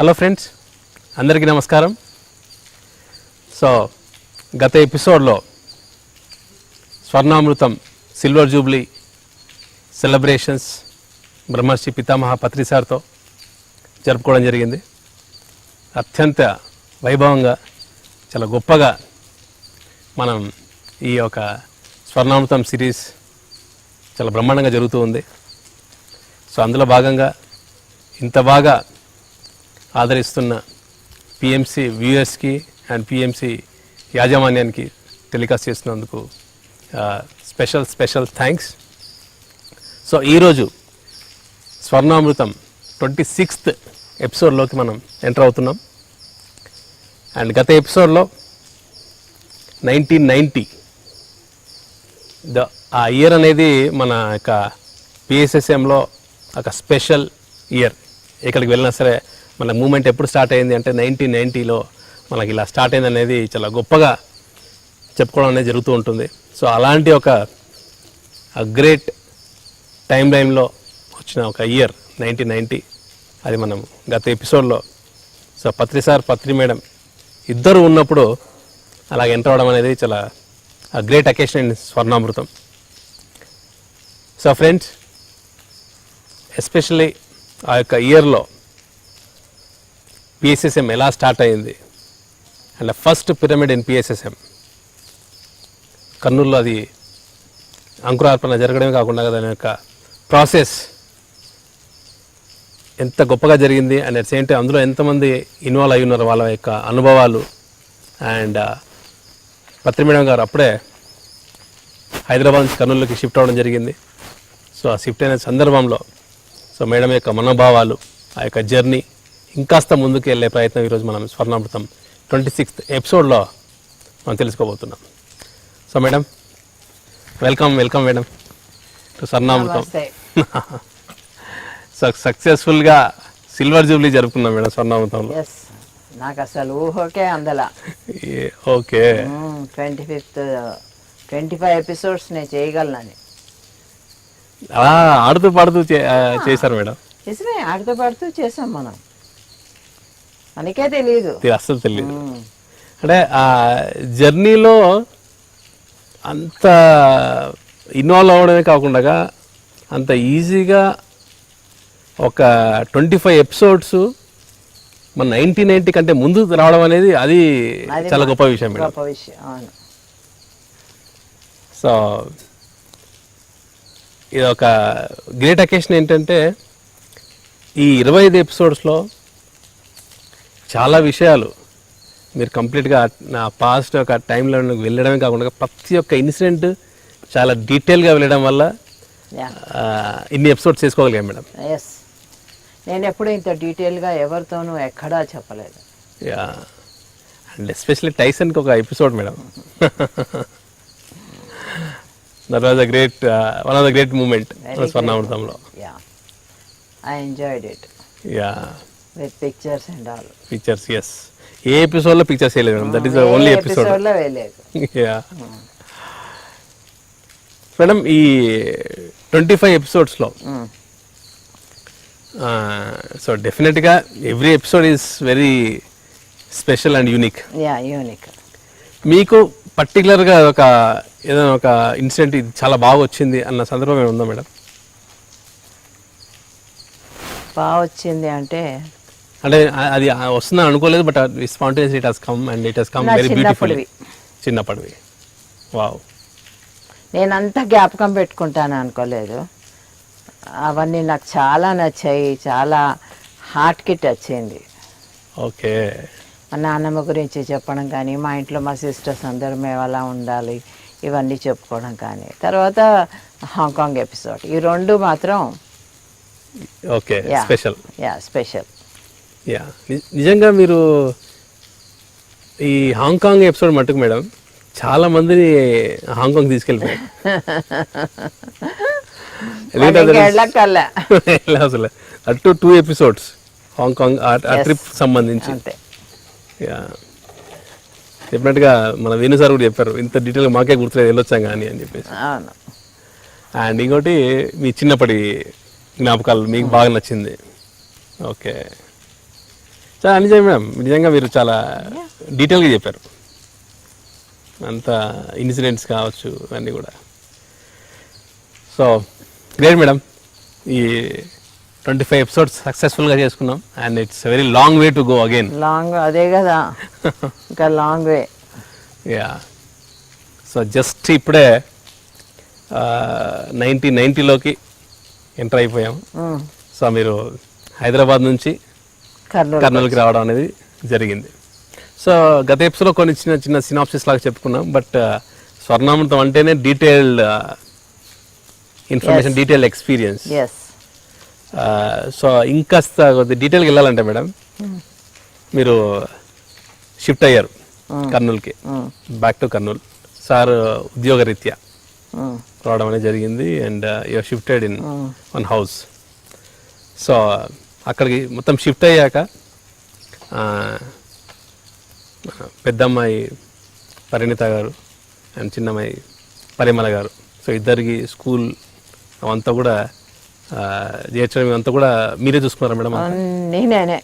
Hello friends, అందరికీ నమస్కారం. So గత ఎపిసోడ్లో స్వర్ణామృతం సిల్వర్ జూబ్లీ సెలబ్రేషన్స్ బ్రహ్మర్షి పితామహ పత్రి సార్తో జరుపుకోవడం జరిగింది. అత్యంత వైభవంగా చాలా గొప్పగా మనం ఈ యొక్క స్వర్ణామృతం సిరీస్ చాలా బ్రహ్మాండంగా జరుగుతూ ఉంది. సో అందులో భాగంగా ఇంత బాగా ఆదరిస్తున్న పిఎంసి వ్యూయర్స్కి అండ్ పిఎంసి యాజమాన్యానికి టెలికాస్ట్ చేస్తున్నందుకు స్పెషల్ థ్యాంక్స్. సో ఈరోజు స్వర్ణామృతం 26th ఎపిసోడ్లోకి మనం ఎంటర్ అవుతున్నాం. అండ్ గత ఎపిసోడ్లో 1990 ఆ ఇయర్ అనేది మన యొక్క పిఎస్ఎస్ఎంలో ఒక స్పెషల్ ఇయర్. ఎక్కడికి వెళ్ళినా సరే మన మూమెంట్ ఎప్పుడు స్టార్ట్ అయింది అంటే 1990లో మనకి ఇలా స్టార్ట్ అయింది అనేది చాలా గొప్పగా చెప్పుకోవడం అనేది జరుగుతూ ఉంటుంది. సో అలాంటి ఒక గ్రేట్ టైం లైన్లో వచ్చిన ఒక ఇయర్ 1990, అది మనం గత ఎపిసోడ్లో so Patri sir Patri madam ఇద్దరు ఉన్నప్పుడు అలాగ ఎంటర్ అవ్వడం అనేది చాలా great occasion in Swarnamrutham. So friends, especially ఆ యొక్క ఇయర్లో పిఎస్ఎస్ఎం ఎలా స్టార్ట్ అయింది and first pyramid in PSSM కర్నూలులో అది అంకురార్పణ జరగడమే కాకుండా దాని యొక్క ప్రాసెస్ ఎంత గొప్పగా జరిగింది అండ్ అట్ సేమ్ టైం అందులో ఎంతమంది ఇన్వాల్వ్ అయి ఉన్నారు, వాళ్ళ యొక్క అనుభవాలు. అండ్ పత్రి మేడం గారు అప్పుడే హైదరాబాద్ నుంచి కర్నూలులోకి షిఫ్ట్ అవ్వడం జరిగింది. సో ఆ షిఫ్ట్ అయిన సందర్భంలో సో మేడం యొక్క మనోభావాలు, ఆ యొక్క జర్నీ ఇంకాస్త ముందుకు వెళ్ళే ప్రయత్నం ఈరోజు మనం స్వర్ణామృతం 26th ఎపిసోడ్లో మనం తెలుసుకోబోతున్నాం. So madam, welcome madam to Swarnamrutham. So సక్సెస్ఫుల్గా సిల్వర్ జూబ్లీ జరుపుకున్నాం మేడం స్వర్ణామృతంలో. నాకు అసలు ఊహకే అందలా. ఓకే, 25 ఎపిసోడ్స్ నేను చేయగలనని అలా ఆడుతూ పాడుతూ చేశారు మేడం. నిజమే, ఆడుతూ పాడుతూ చేసాం మనం, మనకే తెలియదు, అస్సలు తెలియదు. అంటే ఆ జర్నీలో అంత ఇన్వాల్వ్ అవ్వడమే కాకుండా అంత ఈజీగా ఒక 25 ఎపిసోడ్స్ మన 1990 కంటే ముందు రావడం అనేది అది చాలా గొప్ప విషయం మేడం. సో ఇది ఒక గ్రేట్ అకేషన్. ఏంటంటే ఈ 25 ఎపిసోడ్స్లో చాలా విషయాలు మీరు కంప్లీట్గా నా పాస్ట్ ఒక టైంలో వెళ్ళడమే కాకుండా ప్రతి ఒక్క ఇన్సిడెంట్ చాలా డీటెయిల్గా వెళ్ళడం వల్ల ఇన్ని ఎపిసోడ్స్ చేసుకోగలిగాం మేడం. ఎస్, నేను ఎప్పుడు ఇంత డీటెయిల్గా ఎవరితోనూ ఎక్కడా చెప్పలేదు. యా, అండ్ ఎస్పెషల్లీ టైసన్కి ఒక episode madam. That was one of the great moment స్వర్ణామృతంలో. I enjoyed it. Yeah, with pictures and all. Pictures, yes. ఏ ఎపిసోడ్లో పిక్చర్స్ వేయలేదు madam, that is the only episode. Yeah madam, ఈ 25 ఎపిసోడ్స్లో so డెఫినెట్గా every episode is very special and unique. మీకు పర్టికులర్గా ఒక ఏదైనా ఒక ఇన్సిడెంట్ ఇది చాలా బాగా వచ్చింది అన్న సందర్భం ఏమైనా ఉందా మేడం? బాగా వచ్చింది అంటే అది వస్తుందని అనుకోలేదు, but spontaneous it has come and it has come very beautiful. చిన్నప్పటివి. వావ్, నేనంతా జ్ఞాపకం పెట్టుకుంటాను అనుకోలేదు. అవన్నీ నాకు చాలా నచ్చాయి, చాలా హార్ట్కి టచ్ అయింది. ఓకే, మా నాన్నమ్మ గురించి చెప్పడం కానీ, మా ఇంట్లో మా సిస్టర్స్ అందరూ మేము అలా ఉండాలి ఇవన్నీ చెప్పుకోవడం కానీ, తర్వాత హాంకాంగ్ ఎపిసోడ్, ఈ రెండు మాత్రం ఓకే స్పెషల్. స్పెషల్. యా, నిజంగా మీరు ఈ హాంకాంగ్ ఎపిసోడ్ మటుకు మేడం చాలా మందిని హాంకాంగ్ తీసుకెళ్ళిపోయారు. అసలు అటు 2 ఎపిసోడ్స్ హాంకాంగ్ ఆ ట్రిప్ సంబంధించి. చెప్పినట్టుగా మన వేణు సార్ కూడా చెప్పారు, ఇంత డీటెయిల్గా మాకే గుర్తులేదు వెళ్ళొచ్చాం కానీ అని చెప్పేసి. అండ్ ఇంకోటి మీ చిన్నప్పటి జ్ఞాపకాలు మీకు బాగా నచ్చింది. ఓకే, చాలా నిజమే మేడం, నిజంగా మీరు చాలా డీటెయిల్గా చెప్పారు, అంత ఇన్సిడెంట్స్ కావచ్చు అన్నీ కూడా. సో గ్రేట్ మేడం, ఈ 25 ఎపిసోడ్స్ సక్సెస్ఫుల్గా చేసుకున్నాం and it's very long way to go again. Long అదే కదా, ఇంకా long way. Yeah, so just ఇప్పుడే 1990లోకి ఎంటర్ అయిపోయాం. సో మీరు హైదరాబాద్ నుంచి కర్నూలుకి రావడం అనేది జరిగింది. సో గత ఎపిసోడ్లో కొన్ని చిన్న చిన్న సినాప్సిస్ లాగా చెప్పుకున్నాం, బట్ స్వర్ణామృతం అంటేనే detailed information, detailed experience. Yes. So ఇంకాస్త డీటెయిల్గా వెళ్ళాలంటే మేడం, మీరు షిఫ్ట్ అయ్యారు కర్నూలుకి, బ్యాక్ టు కర్నూలు. సార్ ఉద్యోగరీత్యా రావడం అనేది జరిగింది and you shifted in one house. So అక్కడికి మొత్తం షిఫ్ట్ అయ్యాక పెద్దమ్మాయి పరిణిత గారు అండ్ చిన్నమ్మాయి పరిమళ గారు, సో ఇద్దరికి స్కూల్ అవంతా కూడా చేర్చడం అంతా కూడా మీరే చూసుకున్నారా మేడం? నేనే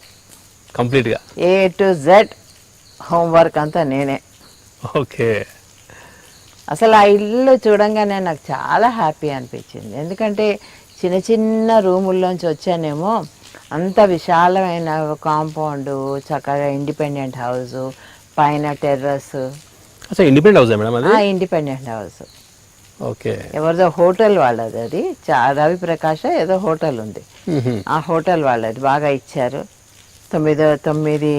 కంప్లీట్గా A to Z హోంవర్క్ అంతా నేనే. ఓకే. అసలు ఆ ఇల్లు చూడంగానే నాకు చాలా హ్యాపీ అనిపించింది. ఎందుకంటే చిన్న చిన్న రూముల్లోంచి వచ్చానేమో, అంత విశాలమైన కాంపౌండ్, చక్కగా ఇండిపెండెంట్ హౌస్, పైన టెర్రస్. అసలు ఇండిపెండెంట్ హౌస్ మేడం అది? Independent house. ఓకే. ఎవరిదో హోటల్ వాళ్ళది అది, రవి ప్రకాష్ ఏదో హోటల్ ఉంది, ఆ హోటల్ వాళ్ళది. బాగా ఇచ్చారు. 900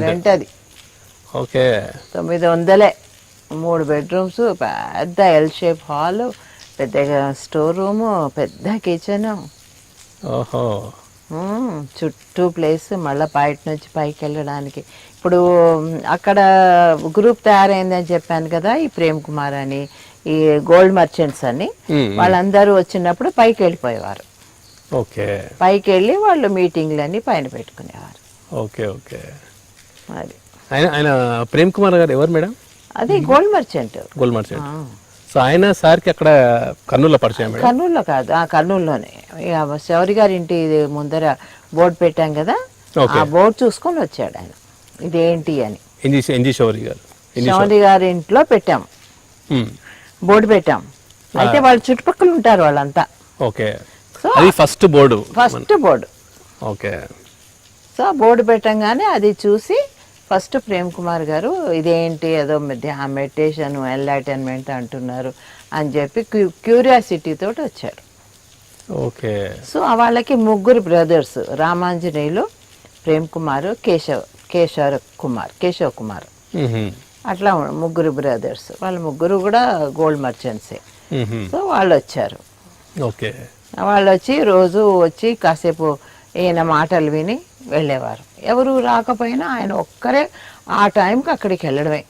రెంట్ అది. ఓకే. 900, 3 బెడ్రూమ్స్, పెద్ద ఎల్ షేప్ హాల్, పెద్ద స్టోర్ రూము, పెద్ద కిచెన్, ఓహో, చుట్టూ ప్లేస్, మళ్ళీ బయట నుంచి పైకి వెళ్ళడానికి. ఇప్పుడు అక్కడ గ్రూప్ తయారైందని చెప్పాను కదా, ఈ ప్రేమ్ కుమార్ అని, ఈ గోల్డ్ మర్చెంట్స్ అని, వాళ్ళందరూ వచ్చినప్పుడు పైకి వెళ్ళిపోయేవారు. ఓకే. పైకి వెళ్ళి వాళ్ళు మీటింగ్లన్నీ పైన పెట్టుకునేవారు. ఓకే. ఓకే. అది ఆయన ప్రేమ్ కుమార్ గారు ఎవరు మేడం? అది gold merchant. Gold merchant. So ఆయన సార్కి అక్కడ కర్నూలులో పరిచయం మేడం? కర్నూలులో కాదు, కర్నూలులోనే. ఇక శౌరి గారి ఇంటి ముందర బోర్డు పెట్టాం కదా, ఆ బోర్డు చూసుకొని వచ్చాడు ఆయన, ఇదేంటి అని. ఎన్జి శౌరి గారు, శౌరి గారి ఇంట్లో పెట్టాం, బోర్డు పెట్టాం. అయితే వాళ్ళు చుట్టుపక్కల ఉంటారు వాళ్ళంతా. ఓకే. అది first board. Okay. So board పెట్టంగానే అది చూసి ఫస్ట్ ప్రేమ్ కుమార్ గారు ఇదేంటి ఏదో మెడిటేషన్ ఎన్లైటన్మెంట్ అంటున్నారు అని చెప్పి క్యూరియాసిటీ తోటి వచ్చారు. ఓకే. సో వాళ్ళకి 3 బ్రదర్స్, రామాంజనేయులు, ప్రేమ్ కుమార్, కేశవ్ కుమార్, అట్లా 3 బ్రదర్స్. వాళ్ళ 3 కూడా గోల్డ్ మర్చెంట్సే. సో వాళ్ళు వచ్చారు. ఓకే. వాళ్ళు వచ్చి రోజు వచ్చి కాసేపు ఈయన మాటలు విని వెళ్ళేవారు. ఎవరు రాకపోయినా ఆయన ఒక్కరే ఆ టైంకి అక్కడికి వెళ్ళడమే.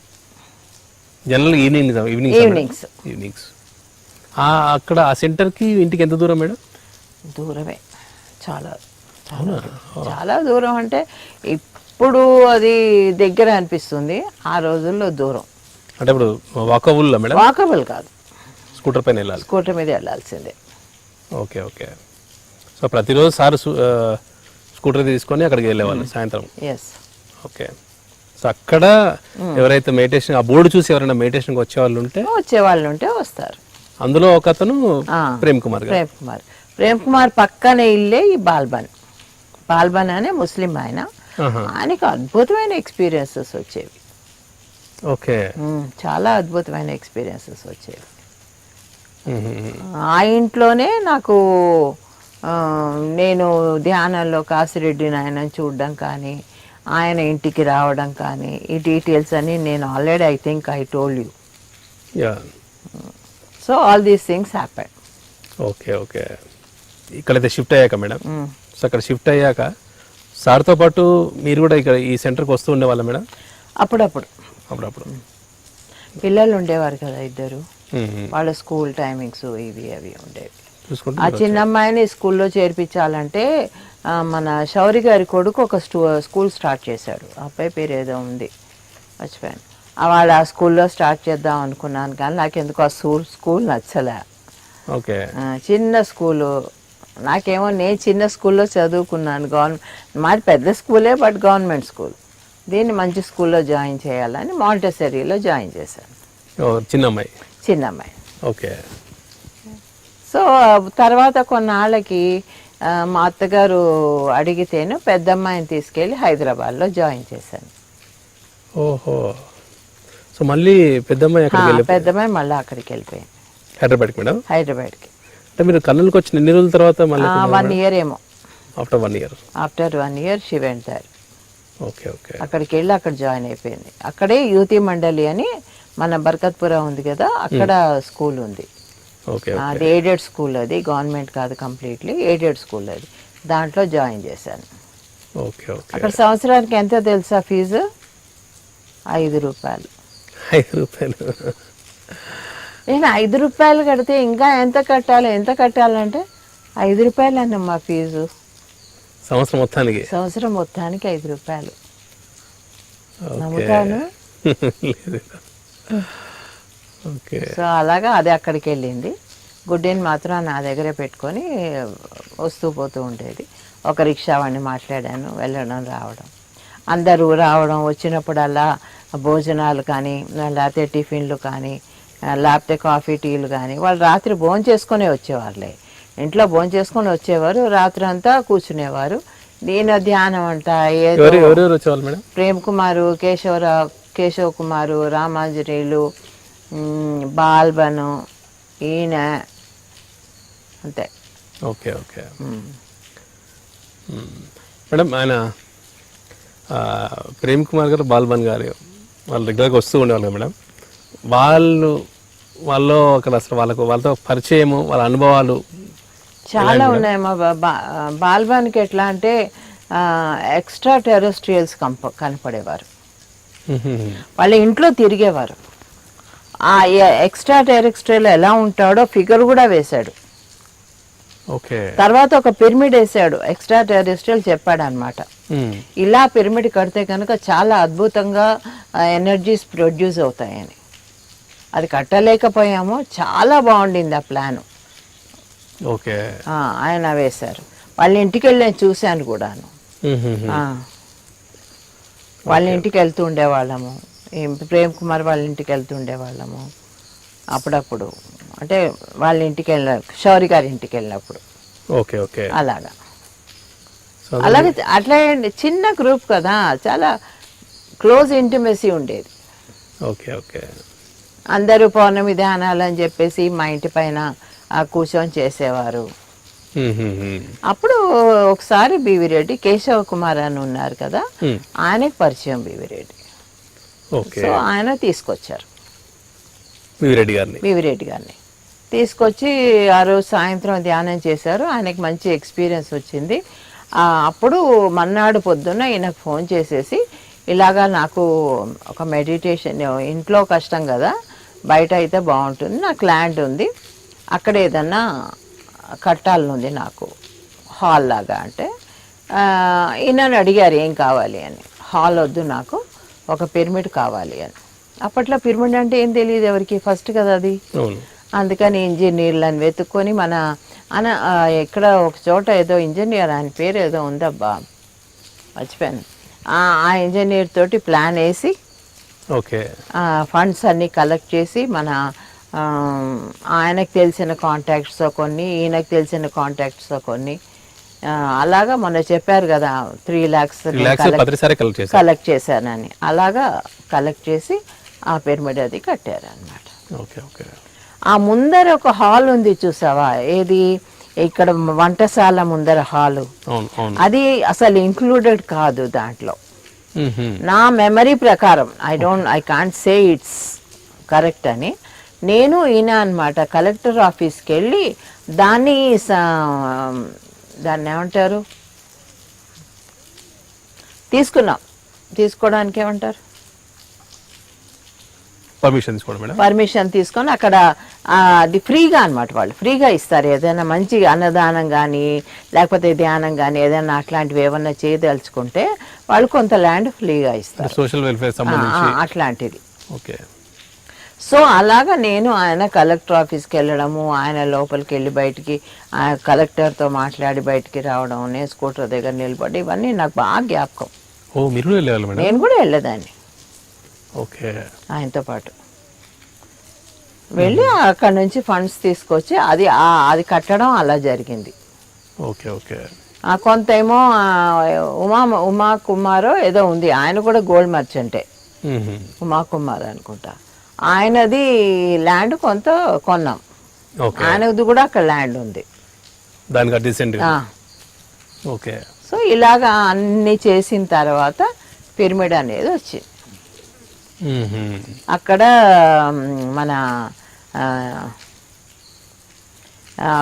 General evenings. అక్కడ ఆ సెంటర్కి ఇంటికి ఎంత దూరం మేడం? దూరమే, చాలా చాలా దూరం. అంటే ఇప్పుడు అది దగ్గర అనిపిస్తుంది, ఆ రోజుల్లో దూరం. అంటే ఇప్పుడు వాకబుల్ మేడం? వాకబుల్ కాదు, స్కూటర్ పైన వెళ్ళాలి. స్కూటర్ మీద వెళ్ళాల్సిందే. ఓకే. ఓకే. సో ప్రతిరోజు సార్ స్కూటర్ తీసుకొని అక్కడికి వెళ్ళేవాళ్ళు సాయంత్రం? ఎస్. ఓకే. సో అక్కడ ఎవరైతే మెడిటేషన్, ఆ బోర్డు చూసి ఎవరైనా మెడిటేషన్కి వచ్చేవాళ్ళు ఉంటే వస్తారు. అందులో ఒక అతను ప్రేమ్ కుమార్. ప్రేమ్ కుమార్ పక్కనే ఇల్లే ఈ బాల్బన్ అనే ముస్లిం ఆయన. ఆయనకి అద్భుతమైన ఎక్స్పీరియన్సెస్ వచ్చేవి. ఓకే. చాలా అద్భుతమైన ఎక్స్పీరియన్సెస్ వచ్చేవి. ఆ ఇంట్లోనే నాకు నేను ధ్యానంలో కాసిరెడ్డి నాయనని చూడడం కానీ, ఆయన ఇంటికి రావడం కానీ, ఈ డీటెయిల్స్ అన్ని నేను already I think I told you. So all these things happen. Okay. Okay. ఇక్కడైతే షిఫ్ట్ అయ్యాక మేడం, సో అక్కడ షిఫ్ట్ అయ్యాక సార్తో పాటు మీరు కూడా ఇక్కడ ఈ సెంటర్కి వస్తూ ఉండేవాళ్ళ మేడం? అప్పుడప్పుడు పిల్లలు ఉండేవారు కదా 2, వాళ్ళ స్కూల్ టైమింగ్స్ ఇవి అవి ఉండేవి. ఆ చిన్న అమ్మాయిని స్కూల్లో చేర్పించాలంటే మన శౌరి గారి కొడుకు ఒక స్కూల్ స్టార్ట్ చేశాడు. ఆ అబ్బాయి పేరు ఏదో ఉంది, మర్చిపోయాను. వాళ్ళు ఆ స్కూల్లో స్టార్ట్ చేద్దాం అనుకున్నాను, కానీ నాకు ఎందుకు ఆ స్కూల్ నచ్చలే. ఓకే. చిన్న స్కూలు, నాకేమో నేను చిన్న స్కూల్లో చదువుకున్నాను, మాది పెద్ద స్కూలే బట్ గవర్నమెంట్ స్కూల్. దీన్ని మంచి స్కూల్లో జాయిన్ చేయాలని మాంటెసరీలో జాయిన్ చేశాను. చిన్నమ్మాయి. ఓకే. సో తర్వాత కొన్నాళ్ళకి మా అత్తగారు అడిగితేను పెద్దమ్మాయిని తీసుకెళ్ళి హైదరాబాద్లో జాయిన్ చేశాను. ఓహో. సో మళ్ళీ పెద్దమ్మాయి మళ్ళీ అక్కడికి వెళ్ళిపోయింది. హైదరాబాద్కి మేడం? హైదరాబాద్కి. అంటే మీరు కర్నూలుకి వచ్చిన ఎన్ని రోజుల తర్వాత? మళ్ళీ 1 year ఏమో. After 1 year. After 1 year she went there. Okay okay. అక్కడికి వెళ్ళి అక్కడ జాయిన్ అయిపోయింది. అక్కడే యూతి మండలి అని మన బర్కత్పురా ఉంది కదా, అక్కడ స్కూల్ ఉంది. ఓకే. అది ఎయిడెడ్ స్కూల్, అది గవర్నమెంట్ కాదు, కంప్లీట్లీ ఎయిడెడ్ స్కూల్ అది. దాంట్లో జాయిన్ చేశాను. Okay okay. అక్కడ సంవత్సరానికి ఎంత తెలుసా ఫీజు? 5 రూపాయలు. 5 రూపాయలు. నేను 5 రూపాయలు కడితే ఇంకా ఎంత కట్టాలంటే 5 రూపాయలు అన్నమ్మా ఫీజు. సంవత్సరం మొత్తానికి 5 రూపాయలు. నమ్ముతాను. సో అలాగా అది అక్కడికి వెళ్ళింది. గుడ్డీని మాత్రం నా దగ్గరే పెట్టుకొని వస్తూ పోతూ ఉండేది. ఒక రిక్షా వాడిని మాట్లాడాను, వెళ్ళడం రావడం. అందరూ రావడం, వచ్చినప్పుడల్లా భోజనాలు కానీ, లేకపోతే టిఫిన్లు కానీ, లేకపోతే కాఫీ టీలు కానీ. వాళ్ళు రాత్రి భోంచేసుకునే వచ్చేవారులే, ఇంట్లో భోంచేసుకొని వచ్చేవారు, రాత్రి అంతా కూర్చునేవారు. దీని ధ్యానం అంట, ప్రేమ్ కుమారు, కేశవ్ కుమారు, రామాంజనేయులు, బాల్బను, ఈయన అంతే. Okay okay madam. ఆయన ప్రేమ్ కుమార్ గారు, బాల్బన్ గారు వాళ్ళు రెగ్యులర్గా వస్తూ ఉండేవాళ్ళు మేడం. వాళ్ళు అక్కడ అసలు వాళ్ళతో పరిచయము, వాళ్ళ అనుభవాలు చాలా ఉన్నాయి. మా బాల్బాన్కి ఎట్లా అంటే ఎక్స్ట్రా టెరెస్ట్రియల్స్ కనపడేవారు. వాళ్ళ ఇంట్లో తిరిగేవారు. ఆ ఎక్స్ట్రా టెరెస్ట్రియల్ ఎలా ఉంటాడో ఫిగర్ కూడా వేశాడు. తర్వాత ఒక పిరమిడ్ వేసాడు, ఎక్స్ట్రా టెరెస్ట్రియల్ చెప్పాడు అనమాట. ఇలా పిరమిడ్ కడితే కనుక చాలా అద్భుతంగా ఎనర్జీస్ ప్రొడ్యూస్ అవుతాయని. అది కట్టలేకపోయాము, చాలా బాగుండింది ఆ ప్లాను. ఆయన వేశారు. వాళ్ళ ఇంటికి వెళ్ళి నేను చూశాను కూడాను. వాళ్ళ ఇంటికి వెళ్తూ ఉండేవాళ్ళము, ప్రేమ్ కుమార్ వాళ్ళ ఇంటికి వెళ్తూ ఉండేవాళ్ళము అప్పుడప్పుడు. అంటే వాళ్ళ ఇంటికి శౌరి గారి ఇంటికి వెళ్ళినప్పుడు. అలాగా అట్లా చిన్న గ్రూప్ కదా, చాలా క్లోజ్ ఇంటిమెసీ ఉండేది. అందరూ పౌర్ణమి ధ్యానాలు అని చెప్పేసి మా ఇంటి పైన కూర్చొని చేసేవారు. అప్పుడు ఒకసారి బివి రెడ్డి, కేశవ కుమార్ అని ఉన్నారు కదా, ఆయనకి పరిచయం బివి రెడ్డి. సో ఆయన తీసుకొచ్చారు బివి రెడ్డి గారిని. తీసుకొచ్చి ఆ రోజు సాయంత్రం ధ్యానం చేశారు. ఆయనకి మంచి ఎక్స్పీరియన్స్ వచ్చింది. అప్పుడు మన్నాడు పొద్దున్న ఈయనకు ఫోన్ చేసేసి, ఇలాగా నాకు ఒక మెడిటేషన్, ఇంట్లో కష్టం కదా, బయట అయితే బాగుంటుంది, నాకు ల్యాండ్ ఉంది, అక్కడ ఏదన్నా కట్టాలనుంది నాకు హాల్ లాగా. అంటే ఈయనని అడిగారు ఏం కావాలి అని. హాల్ వద్దు, నాకు ఒక పిరమిడ్ కావాలి అని. అప్పట్లో పిరమిడ్ అంటే ఏం తెలియదు ఎవరికి, ఫస్ట్ కదా అది. అందుకని ఇంజనీర్లను వెతుక్కొని ఎక్కడ ఒక చోట ఏదో ఇంజనీర్, ఆయన పేరు ఏదో ఉందబ్బా మర్చిపోయాను, ఆ ఇంజనీర్ తోటి ప్లాన్ వేసి ఫండ్స్ అన్నీ కలెక్ట్ చేసి, ఆయనకు తెలిసిన కాంటాక్ట్స్తో కొన్ని, ఈయనకు తెలిసిన కాంటాక్ట్స్తో కొన్ని, అలాగా మొన్న చెప్పారు కదా 3 lakhs కలెక్ట్ చేశానని. అలాగా కలెక్ట్ చేసి ఆ పిరమిడ్ అది కట్టారు అన్నమాట. ఆ ముందర ఒక హాల్ ఉంది చూసావా, ఏది ఇక్కడ వంటశాల ముందర హాలు, అది అసలు ఇంక్లూడెడ్ కాదు దాంట్లో. నా మెమరీ ప్రకారం, I can't say it's correct అని. నేను ఈయన అనమాట కలెక్టర్ ఆఫీస్కి వెళ్ళి దాన్ని ఏమంటారు, తీసుకోవడానికి ఏమంటారు, పర్మిషన్ తీసుకొని అక్కడ అది ఫ్రీగా అనమాట, వాళ్ళు ఫ్రీగా ఇస్తారు. ఏదైనా మంచి అన్నదానం కానీ లేకపోతే ధ్యానం కానీ ఏదైనా అట్లాంటివి ఏమన్నా చేయదలుచుకుంటే వాళ్ళు కొంత ల్యాండ్ ఫ్రీగా ఇస్తారు, సోషల్ వెల్ఫేర్ అట్లాంటిది. సో అలాగా నేను ఆయన కలెక్టర్ ఆఫీస్కి వెళ్ళడము, ఆయన లోపలికి వెళ్ళి బయటికి కలెక్టర్తో మాట్లాడి బయటికి రావడం, నేను స్కూటర్ దగ్గర నిలబడి, ఇవన్నీ నాకు బాగా జ్ఞాపకం. ఓ మీరు వెళ్ళేవాళ్ళు మేడం? నేను కూడా వెళ్ళేదాన్ని ఓకే. ఆయనతో పాటు వెళ్ళి అక్కడ నుంచి ఫండ్స్ తీసుకొచ్చి అది కట్టడం అలా జరిగింది. Okay okay. కొంత ఏమో ఉమా కుమారో ఏదో ఉంది, ఆయన కూడా గోల్డ్ మర్చెంటే, ఉమా కుమార్ అనుకుంటా. ఆయనది ల్యాండ్ కొంత కొన్నాం, ఆయనది కూడా అక్కడ ల్యాండ్ ఉంది దానికి డీసెంట్. ఓకే. సో ఇలాగా అన్ని చేసిన తర్వాత పిరమిడ్ అనేది వచ్చింది. అక్కడ మన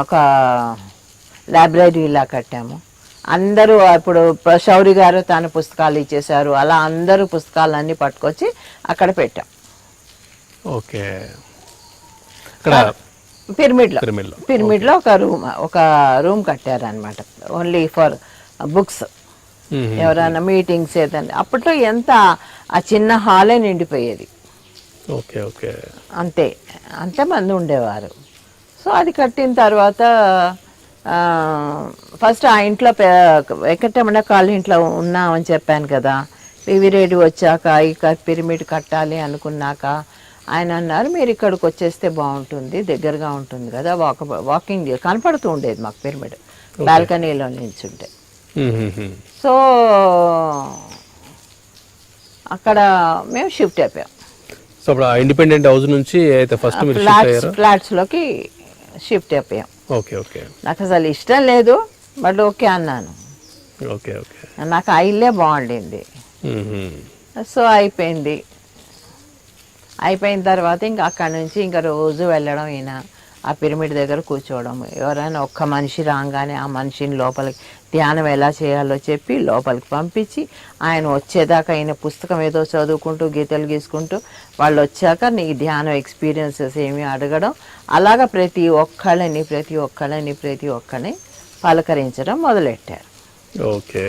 ఒక లైబ్రరీ ఇలా కట్టాము. అందరూ ఇప్పుడు శౌరి గారు తన పుస్తకాలు ఇచ్చేశారు, అలా అందరూ పుస్తకాలన్నీ పట్టుకొచ్చి అక్కడ పెట్టాం. ఓకే. ఇక్కడ పిరమిడ్లో ఒక రూమ్ కట్టారనమాట, ఓన్లీ ఫర్ బుక్స్. ఎవరైనా మీటింగ్స్ ఏదైనా, అప్పట్లో ఎంత ఆ చిన్న హాలే నిండిపోయేది. Okay okay. అంతమంది ఉండేవారు. సో అది కట్టిన తర్వాత ఫస్ట్ ఆ ఇంట్లో వెంకటరమణ కాలనీ ఇంట్లో ఉన్నామని చెప్పాను కదా. పివిరెడ్డి వచ్చాక ఇక పిరమిడ్ కట్టాలి అనుకున్నాక ఆయన అన్నారు, మీరు ఇక్కడికి వచ్చేస్తే బాగుంటుంది, దగ్గరగా ఉంటుంది కదా, వాకింగ్ కనపడుతూ ఉండేది మాకు పిరమిడ్ బాల్కనీలో నిల్చుంటే. సో అక్కడ మేము షిఫ్ట్ అయిపోయాం. సో అప్పుడు ఇండిపెండెంట్ హౌస్ నుంచి అయితే ఫస్ట్ ఫ్లాట్స్లోకి షిఫ్ట్ అయిపోయాం. Okay okay. నాకు అసలు ఇష్టం లేదు, బట్ ఓకే అన్నాను. Okay okay. నాకు ఆ ఇల్లే బాగుండింది. సో అయిపోయిన తర్వాత ఇంకా అక్కడి నుంచి ఇంకా రోజు వెళ్ళడం, ఈయన ఆ పిరమిడ్ దగ్గర కూర్చోవడం. ఎవరైనా ఒక్క మనిషి రాగానే ఆ మనిషిని లోపలికి ధ్యానం ఎలా చేయాలో చెప్పి లోపలికి పంపించి, ఆయన వచ్చేదాకా ఆయన పుస్తకం ఏదో చదువుకుంటూ గీతలు గీసుకుంటూ వాళ్ళు వచ్చాక నీ ధ్యానం ఎక్స్పీరియన్సెస్ ఏమి అడగడం. అలాగా ప్రతి ఒక్కళ్ళని పలకరించడం మొదలెట్టారు. ఓకే.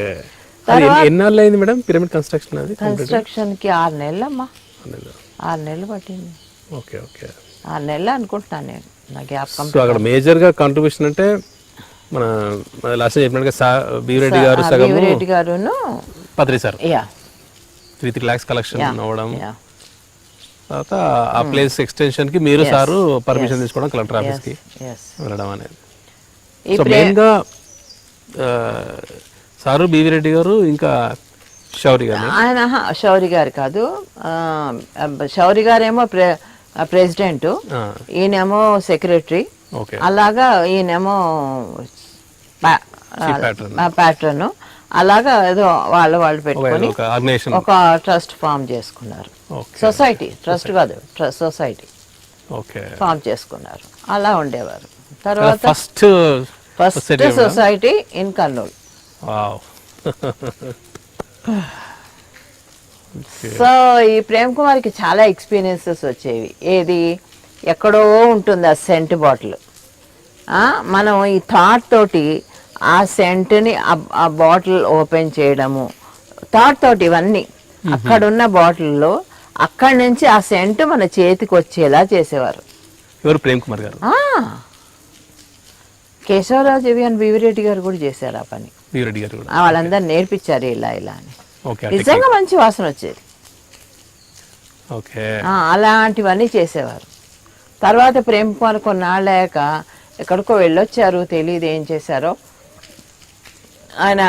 ఎన్నాళ్ళు అయింది మేడం పిరమిడ్ కన్స్ట్రక్షన్? అది కన్స్ట్రక్షన్కి 6 నెలలమ్మా. 6 నెలలు పట్టింది. Okay okay. 6 నెలలు అనుకుంటున్నాను నేను, నా జ్ఞాపకం. సో అక్కడ మేజర్గా కాంట్రిబ్యూషన్ అంటే మన లాస్ట్ చెప్పినట్టుగా బీవిరెడ్డి గారు సగము, రెడ్డి గారును పత్రి సార్ 3 lakhs కలెక్షన్ అవ్వడం, తర్వాత ఆ ప్లేస్ ఎక్స్టెన్షన్ కి మీరు సారు పర్మిషన్ తీసుకోవడం కలెక్టర్ ఆఫీస్ కి వెళ్ళడం అనేది. సో మెయిన్గా సారు బీవిరెడ్డి గారు ఇంకా శౌరి గారు. ఆయన శౌరి గారు కాదు, శౌరి గారేమో ప్రెసిడెంట్, ఈయనేమో సెక్రటరీ, అలాగా ఈయనేమో ప్యాట్రన్. అలాగా ఏదో వాళ్ళు పెట్టుకొని ఒక ట్రస్ట్ ఫామ్ చేసుకున్నారు. సొసైటీ, ట్రస్ట్ కాదు, సొసైటీ ఫామ్ చేసుకున్నారు. అలా ఉండేవారు. తర్వాత first society in Kurnool. So ఈ ప్రేమ్ కుమార్కి చాలా ఎక్స్పీరియన్సెస్ వచ్చేవి. ఏది ఎక్కడో ఉంటుంది ఆ సెంట్ బాటిల్, మనం ఈ థాట్ తోటి ఆ సెంట్ని ఆ బాటిల్ ఓపెన్ చేయడము, థాట్ తోటి ఇవన్నీ అక్కడున్న బాటిల్లో అక్కడి నుంచి ఆ సెంట్ మన చేతికి వచ్చేలా చేసేవారు. ఎవరు? ప్రేమ్ కుమార్ గారు. కేశవరాజు అండ్ బీవిరెడ్డి గారు కూడా చేశారు ఆ పని. వాళ్ళందరూ నేర్పించారు ఇలా అని. నిజంగా మంచి వాసన వచ్చేది. అలాంటివన్నీ చేసేవారు. తర్వాత ప్రేమ్ కుమార్ కొన్నాళ్ళాక ఎక్కడికో వెళ్ళొచ్చారు, తెలియదు ఏం చేశారో. ఆయన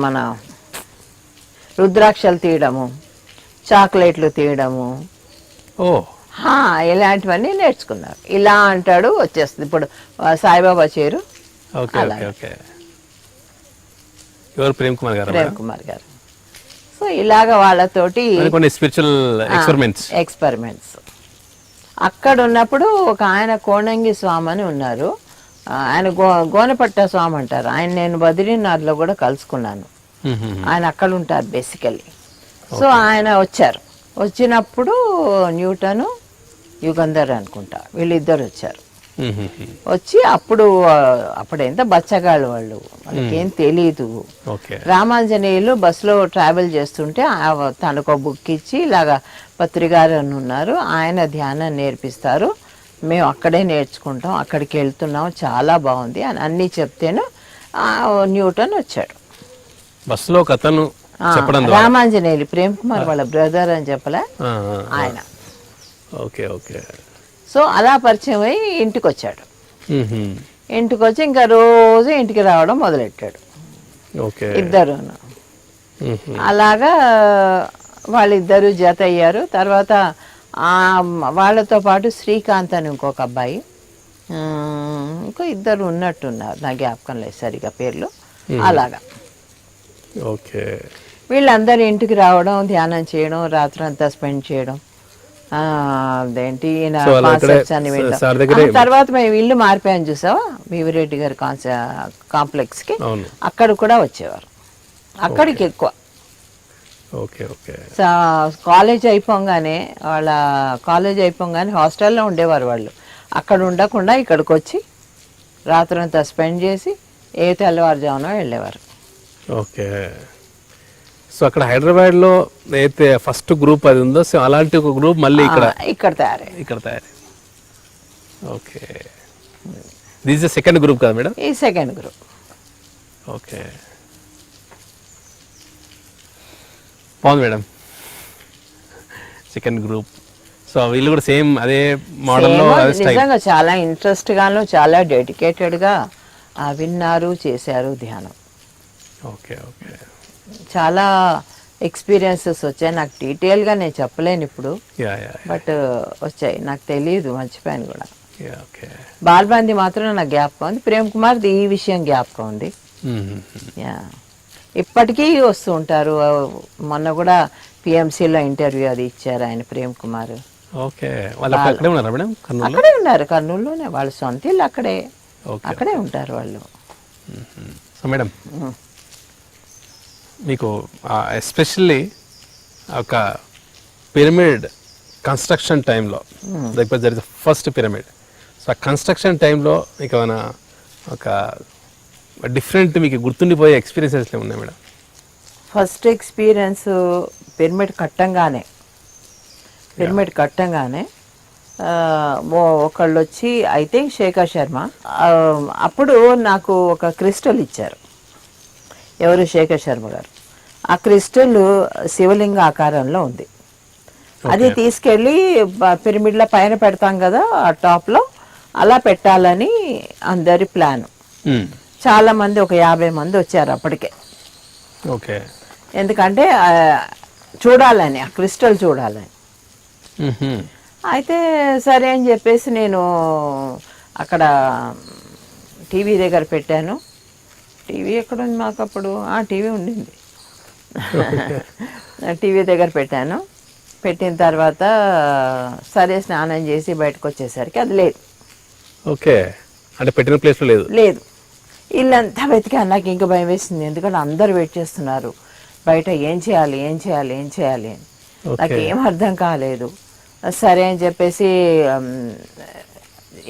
మన రుద్రాక్షలు తీయడము, చాక్లెట్లు తీయడము, ఇలాంటివన్నీ నేర్చుకున్నారు. ఇలా అంటాడు వచ్చేస్తుంది. ఇప్పుడు సాయిబాబా చేరు ప్రేమ్ కుమార్ గారు. సో ఇలాగ వాళ్ళతోటి స్పిరిచువల్ ఎక్స్పెరిమెంట్స్. అక్కడ ఉన్నప్పుడు ఒక ఆయన కోణంగి స్వామి అని ఉన్నారు, ఆయన గోనపట్ట స్వామి అంటారు. ఆయన నేను బద్రీనాథ్లో కూడా కలుసుకున్నాను. ఆయన అక్కడ ఉంటారు బేసికల్లీ. సో ఆయన వచ్చినప్పుడు న్యూటన్, యుగంధర్ అనుకుంటా, వీళ్ళిద్దరు వచ్చారు. వచ్చి అప్పుడు ఎంత బచ్చగాళ్ళు వాళ్ళకేం తెలీదు. ఓకే. రామాంజనేయులు బస్సులో ట్రావెల్ చేస్తుంటే తనకు బుక్ ఇచ్చి ఇలాగా పత్రికారు అని ఉన్నారు, ఆయన ధ్యానం నేర్పిస్తారు, మేము అక్కడే నేర్చుకుంటాం, అక్కడికి వెళ్తున్నాం, చాలా బాగుంది అని అన్నీ చెప్తేను న్యూటన్ వచ్చాడు బస్సులో ఒక అతను చెప్పడం రామాంజనేయులు ప్రేమ్ కుమార్ వాళ్ళ బ్రదర్ అని చెప్పలే ఆయన. Okay okay. సో అలా పరిచయం అయ్యి ఇంటికి వచ్చాడు. ఇంటికి వచ్చి ఇంకా రోజు ఇంటికి రావడం మొదలెట్టాడు ఇద్దరు. అలాగా వాళ్ళిద్దరు జత అయ్యారు. తర్వాత వాళ్ళతో పాటు శ్రీకాంత్ అని ఇంకొక అబ్బాయి, ఇంకో ఇద్దరు ఉన్నట్టున్నారు, నా జ్ఞాపకం లేదు సరిగా పేర్లు. అలాగా ఓకే. వీళ్ళందరూ ఇంటికి రావడం, ధ్యానం చేయడం, రాత్రంతా స్పెండ్ చేయడం, అదేంటి కాన్సెప్ట్స్ అని వినడం. తర్వాత మేము ఇల్లు మారిపోయాను చూసావా బీవిరెడ్డి గారి కాంప్లెక్స్ కి, అక్కడ కూడా వచ్చేవారు, అక్కడికి ఎక్కువ. కాలేజ్ అయిపోగానే హాస్టల్లో ఉండేవారు వాళ్ళు. అక్కడ ఉండకుండా ఇక్కడికి వచ్చి రాత్రంతా స్పెండ్ చేసి తెల్లవారుజామున వెళ్ళేవారు. ఓకే. సో అక్కడ హైదరాబాద్ లో అయితే ఫస్ట్ గ్రూప్ అది ఉందో, సో అలాంటి ఒక గ్రూప్ మళ్ళీ ఇక్కడ తయారై. Okay. This is second group కదా మేడం? ఈ సెకండ్ గ్రూప్. ఓకే, బాగుంది మేడం. Second group. సో వీళ్ళు కూడా సేమ్ అదే మోడల్లో నిజంగా చాలా ఇంట్రెస్ట్ గాను చాలా డెడికేటెడ్ గా విన్నారు, చేశారు ధ్యానం. Okay okay. చాలా ఎక్స్పీరియన్సెస్ వచ్చాయి, నాకు డీటెయిల్గా నేను చెప్పలేను ఇప్పుడు, బట్ వచ్చాయి, నాకు తెలియదు, మర్చిపోయాను కూడా. బాల్బంది మాత్రం నాకు జ్ఞాపకం ఉంది, ప్రేమ్ కుమార్ ఈ విషయం జ్ఞాపకం ఉంది. ఇప్పటికీ వస్తూ ఉంటారు. మొన్న కూడా పిఎంసీలో ఇంటర్వ్యూ అది ఇచ్చారు ఆయన, ప్రేమ్ కుమార్. అక్కడే ఉన్నారు, కర్నూలులోనే, వాళ్ళ సొంత ఇల్లు అక్కడే ఉంటారు వాళ్ళు. సో మేడం, మీకు ఎస్పెషల్లీ ఒక పిరమిడ్ కన్స్ట్రక్షన్ టైంలో, లేకపోతే that is the first pyramid, so ఆ కన్స్ట్రక్షన్ టైంలో మీకు ఏమైనా ఒక డిఫరెంట్ మీకు గుర్తుండిపోయే ఎక్స్పీరియన్సెస్ ఉన్నాయి మేడం? ఫస్ట్ ఎక్స్పీరియన్స్ పిరమిడ్ కట్టంగానే ఒకళ్ళు వచ్చి, ఐ థింక్ శేఖర్ శర్మ, అప్పుడు నాకు ఒక క్రిస్టల్ ఇచ్చారు. ఎవరు? శేఖర్ శర్మ గారు. ఆ క్రిస్టల్ శివలింగ ఆకారంలో ఉంది. అది తీసుకెళ్ళి పిరమిడ్ల పైన పెడతాం కదా, ఆ టాప్లో అలా పెట్టాలని అందరి ప్లాన్. చాలా మంది, ఒక 50 మంది వచ్చారు అప్పటికే. ఓకే. ఎందుకంటే చూడాలని, ఆ క్రిస్టల్ చూడాలని. అయితే సరే అని చెప్పేసి నేను అక్కడ టీవీ దగ్గర పెట్టాను. టీవీ ఎక్కడుంది మాకు అప్పుడు? టీవీ ఉండింది. టీవీ దగ్గర పెట్టాను. పెట్టిన తర్వాత సరే స్నానం చేసి బయటకు వచ్చేసరికి అది లేదు. ఓకే. అంటే పెట్టిన ప్లేస్లో లేదు. ఇల్లంతా వెతికాను, నాకు ఇంకా భయం వేసింది, ఎందుకంటే అందరు వెయిట్ చేస్తున్నారు బయట, ఏం చేయాలి అని నాకు ఏం అర్థం కాలేదు. సరే అని చెప్పేసి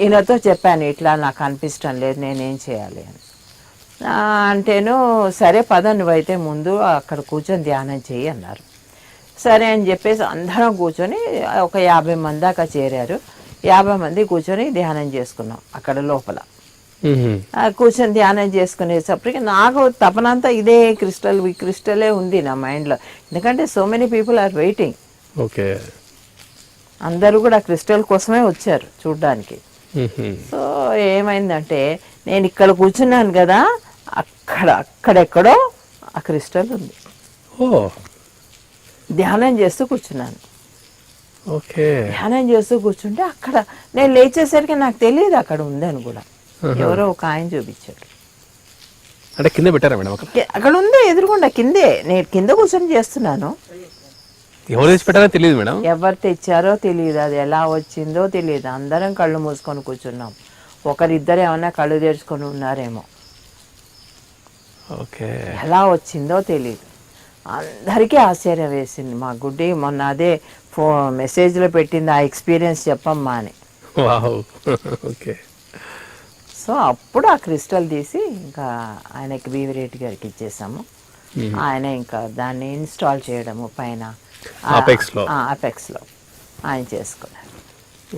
ఈయనతో చెప్పాను, ఇట్లా నాకు అనిపించడం లేదు, నేనేం చేయాలి అని. అంటేను సరే పద, నువ్వైతే ముందు అక్కడ కూర్చొని ధ్యానం చెయ్యి అన్నారు. సరే అని చెప్పేసి అందరం కూర్చొని, ఒక 50 మంది దాకా చేరారు. 50 మంది కూర్చొని ధ్యానం చేసుకున్నాం అక్కడ లోపల. కూర్చొని ధ్యానం చేసుకునేసప్పటికి నాకు తపనంతా ఇదే క్రిస్టలే ఉంది నా మైండ్లో, ఎందుకంటే so many people are waiting. Okay. అందరూ కూడా క్రిస్టల్ కోసమే వచ్చారు చూడ్డానికి. సో ఏమైందంటే, నేను ఇక్కడ కూర్చున్నాను కదా, అక్కడెక్కడో ఆ క్రిస్టల్ ఉంది. ధ్యానం చేస్తూ కూర్చున్నాను. ధ్యానం చేస్తూ కూర్చుంటే అక్కడ నేను లేచేసరికి నాకు తెలియదు అక్కడ ఉందని కూడా. ఎవరో ఒక ఆయన చూపించాడు. అంటే కింద పెట్టారా మేడం? అక్కడ ఉంది ఎదురుకుండా, కిందే. నేను కింద కూర్చొని చేస్తున్నాను. ఎవరు తెచ్చి పెట్టారో తెలియదు మేడం. ఎవరు తెచ్చారో తెలియదు, అది ఎలా వచ్చిందో తెలియదు. అందరం కళ్ళు మూసుకొని కూర్చున్నాం. ఒకరిద్దరు ఏమన్నా కళ్ళు తెరుచుకొని ఉన్నారేమో. ఓకే. ఎలా వచ్చిందో తెలియదు. అందరికీ ఆశ్చర్యం వేసింది. మా గుడ్డి మొన్న అదే మెసేజ్లో పెట్టింది, ఆ ఎక్స్పీరియన్స్ చెప్పమ్మా అని. ఓకే. సో అప్పుడు ఆ క్రిస్టల్ తీసి ఇంకా ఆయనకి వీవిరెడ్డి గారికి ఇచ్చేసాము. ఆయన ఇంకా దాన్ని ఇన్స్టాల్ చేయడము పైన అపెక్స్లో ఆయన చేసుకున్నారు.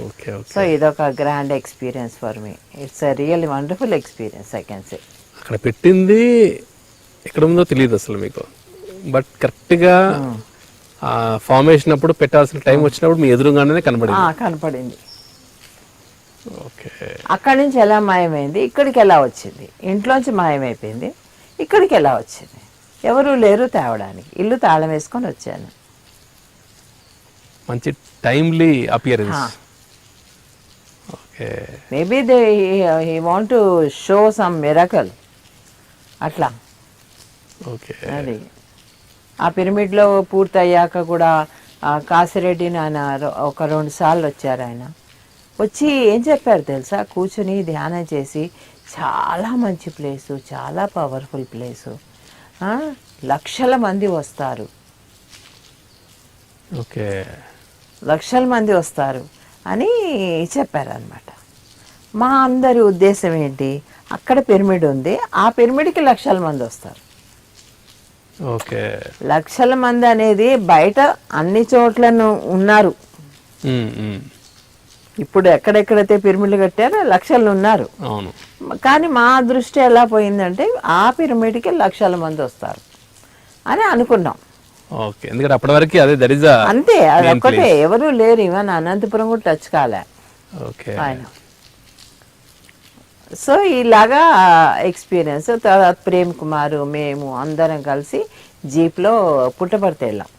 Okay okay. సో ఇదొక grand experience for me. It's a really wonderful experience I can say. అక్కడ పెట్టింది ఎక్కడ ఉందో తెలియదు అసలు మీకు, బట్ కరెక్ట్గా ఫార్మేషన్ అప్పుడు పెట్టాల్సిన టైం వచ్చినప్పుడు మీ ఎదురుగానే కనపడింది. ఓకే. అక్కడి నుంచి ఎలా మాయమైంది, ఇక్కడికి ఎలా వచ్చింది, ఇంట్లోంచి మాయమైపోయింది, ఇక్కడికి ఎలా వచ్చింది, ఎవరు లేరు తేవడానికి, ఇల్లు తాళం వేసుకొని వచ్చాను. మంచి timely appearance. Okay. Maybe he want to show some miracle అట్లా. ఓకే. అది ఆ పిరమిడ్లో పూర్తయ్యాక కూడా కాసిరెడ్డిని ఆయన ఒక 2 సార్లు వచ్చారు. ఆయన వచ్చి ఏం చెప్పారు తెలుసా, కూర్చుని ధ్యానం చేసి చాలా మంచి ప్లేసు, చాలా పవర్ఫుల్ ప్లేసు, లక్షల మంది వస్తారు, ఓకే, లక్షల మంది వస్తారు అని చెప్పారనమాట. మా అందరి ఉద్దేశం ఏంటి, అక్కడ పిరమిడ్ ఉంది, ఆ పిరమిడ్కి లక్షల మంది వస్తారు. ఓకే. లక్షల మంది అనేది బయట అన్ని చోట్లను ఉన్నారు. ఇప్పుడు ఎక్కడెక్కడైతే పిరమిడ్లు కట్టారో లక్షలు ఉన్నారు. అవును. కానీ మా దృష్టి ఎలా పోయిందంటే ఆ పిరమిడ్కి లక్షల మంది వస్తారు అని అనుకున్నాం. ఓకే. ఎందుకంటే అప్పటి వరకు అదే దట్ ఇస్ అంతే, అది ఒక్కటే, ఎవరు లేరు. ఈవెన్ అనంతపురం కూడా టచ్ కాలే ఆయన. సో ఇలాగా ఎక్స్పీరియన్స్. తర్వాత ప్రేమ్ కుమార్ మేము అందరం కలిసి జీప్లో పుట్టపర్తి వెళ్ళాం.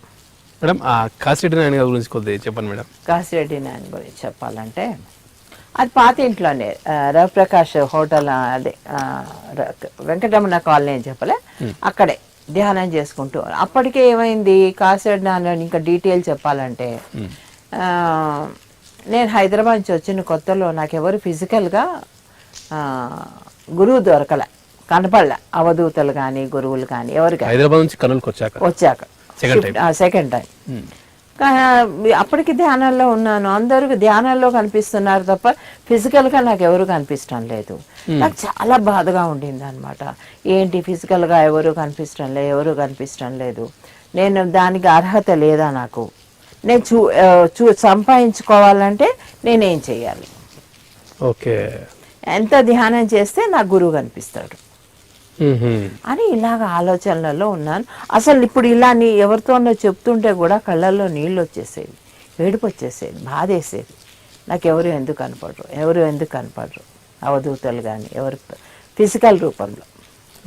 మేడం ఆ కాసిరెడ్డి నాయన గారి గురించి కొద్దిగా చెప్పండి మేడం. కాసిరెడ్డి నాయన గురించి చెప్పాలంటే అది పాత ఇంట్లోనే రవిప్రకాష్ హోటల్, అదే వెంకటరమణ కాలనీ అని చెప్పలే, అక్కడే ధ్యానం చేసుకుంటూ. అప్పటికే ఏమైంది, కాసిరెడ్డి నాయన ఇంకా డీటెయిల్ చెప్పాలంటే, నేను హైదరాబాద్ నుంచి వచ్చిన కొత్తలో నాకెవరు ఫిజికల్గా గురువు దొరకలే, కనపడలే, అవధూతలు కానీ గురువులు కానీ ఎవరు కానీ. హైదరాబాద్ నుంచి కర్నూలుకి వచ్చాక సెకండ్ టైం. అప్పటికి ధ్యానాల్లో ఉన్నాను, అందరూ ధ్యానాల్లో కనిపిస్తున్నారు తప్ప ఫిజికల్గా నాకు ఎవరు కనిపించడం లేదు. నాకు చాలా బాధగా ఉండింది అనమాట. ఏంటి ఫిజికల్గా ఎవరు కనిపించడం లేదు, నేను దానికి అర్హత లేదా, నాకు నేను సంపాదించుకోవాలంటే నేనేం చేయాలి, ఓకే, ఎంత ధ్యానం చేస్తే నాకు గురువు కనిపిస్తాడు అని ఇలాగ ఆలోచనలలో ఉన్నాను. అసలు ఇప్పుడు ఇలా ఎవరితోనో చెప్తుంటే కూడా కళ్ళల్లో నీళ్ళు వచ్చేసేది, ఏడుపు వచ్చేసేది, బాధేసేది. నాకు ఎవరు ఎందుకు కనపడరు, అవధూతలు కానీ ఎవరు ఫిజికల్ రూపంలో.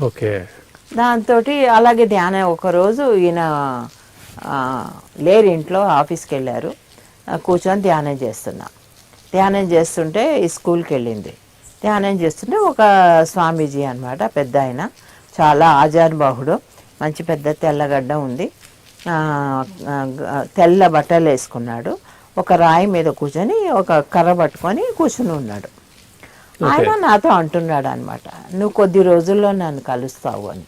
ఓకే. దాంతో అలాగే ధ్యానం. ఒకరోజు ఈయన లేరు ఇంట్లో, ఆఫీస్కి వెళ్ళారు, కూర్చొని ధ్యానం చేస్తుంటే ఈ స్కూల్కి వెళ్ళింది. ధ్యానం చేస్తుంటే ఒక స్వామీజీ అనమాట, పెద్ద ఆయన, చాలా ఆజానుబాహుడు, మంచి పెద్ద తెల్లగడ్డ ఉంది, తెల్ల బట్టలు వేసుకున్నాడు, ఒక రాయి మీద కూర్చొని ఒక కర్ర పట్టుకొని కూర్చుని ఉన్నాడు. ఆయన నాతో అంటున్నాడు అనమాట, నువ్వు కొద్ది రోజుల్లో నన్ను కలుస్తావు అని.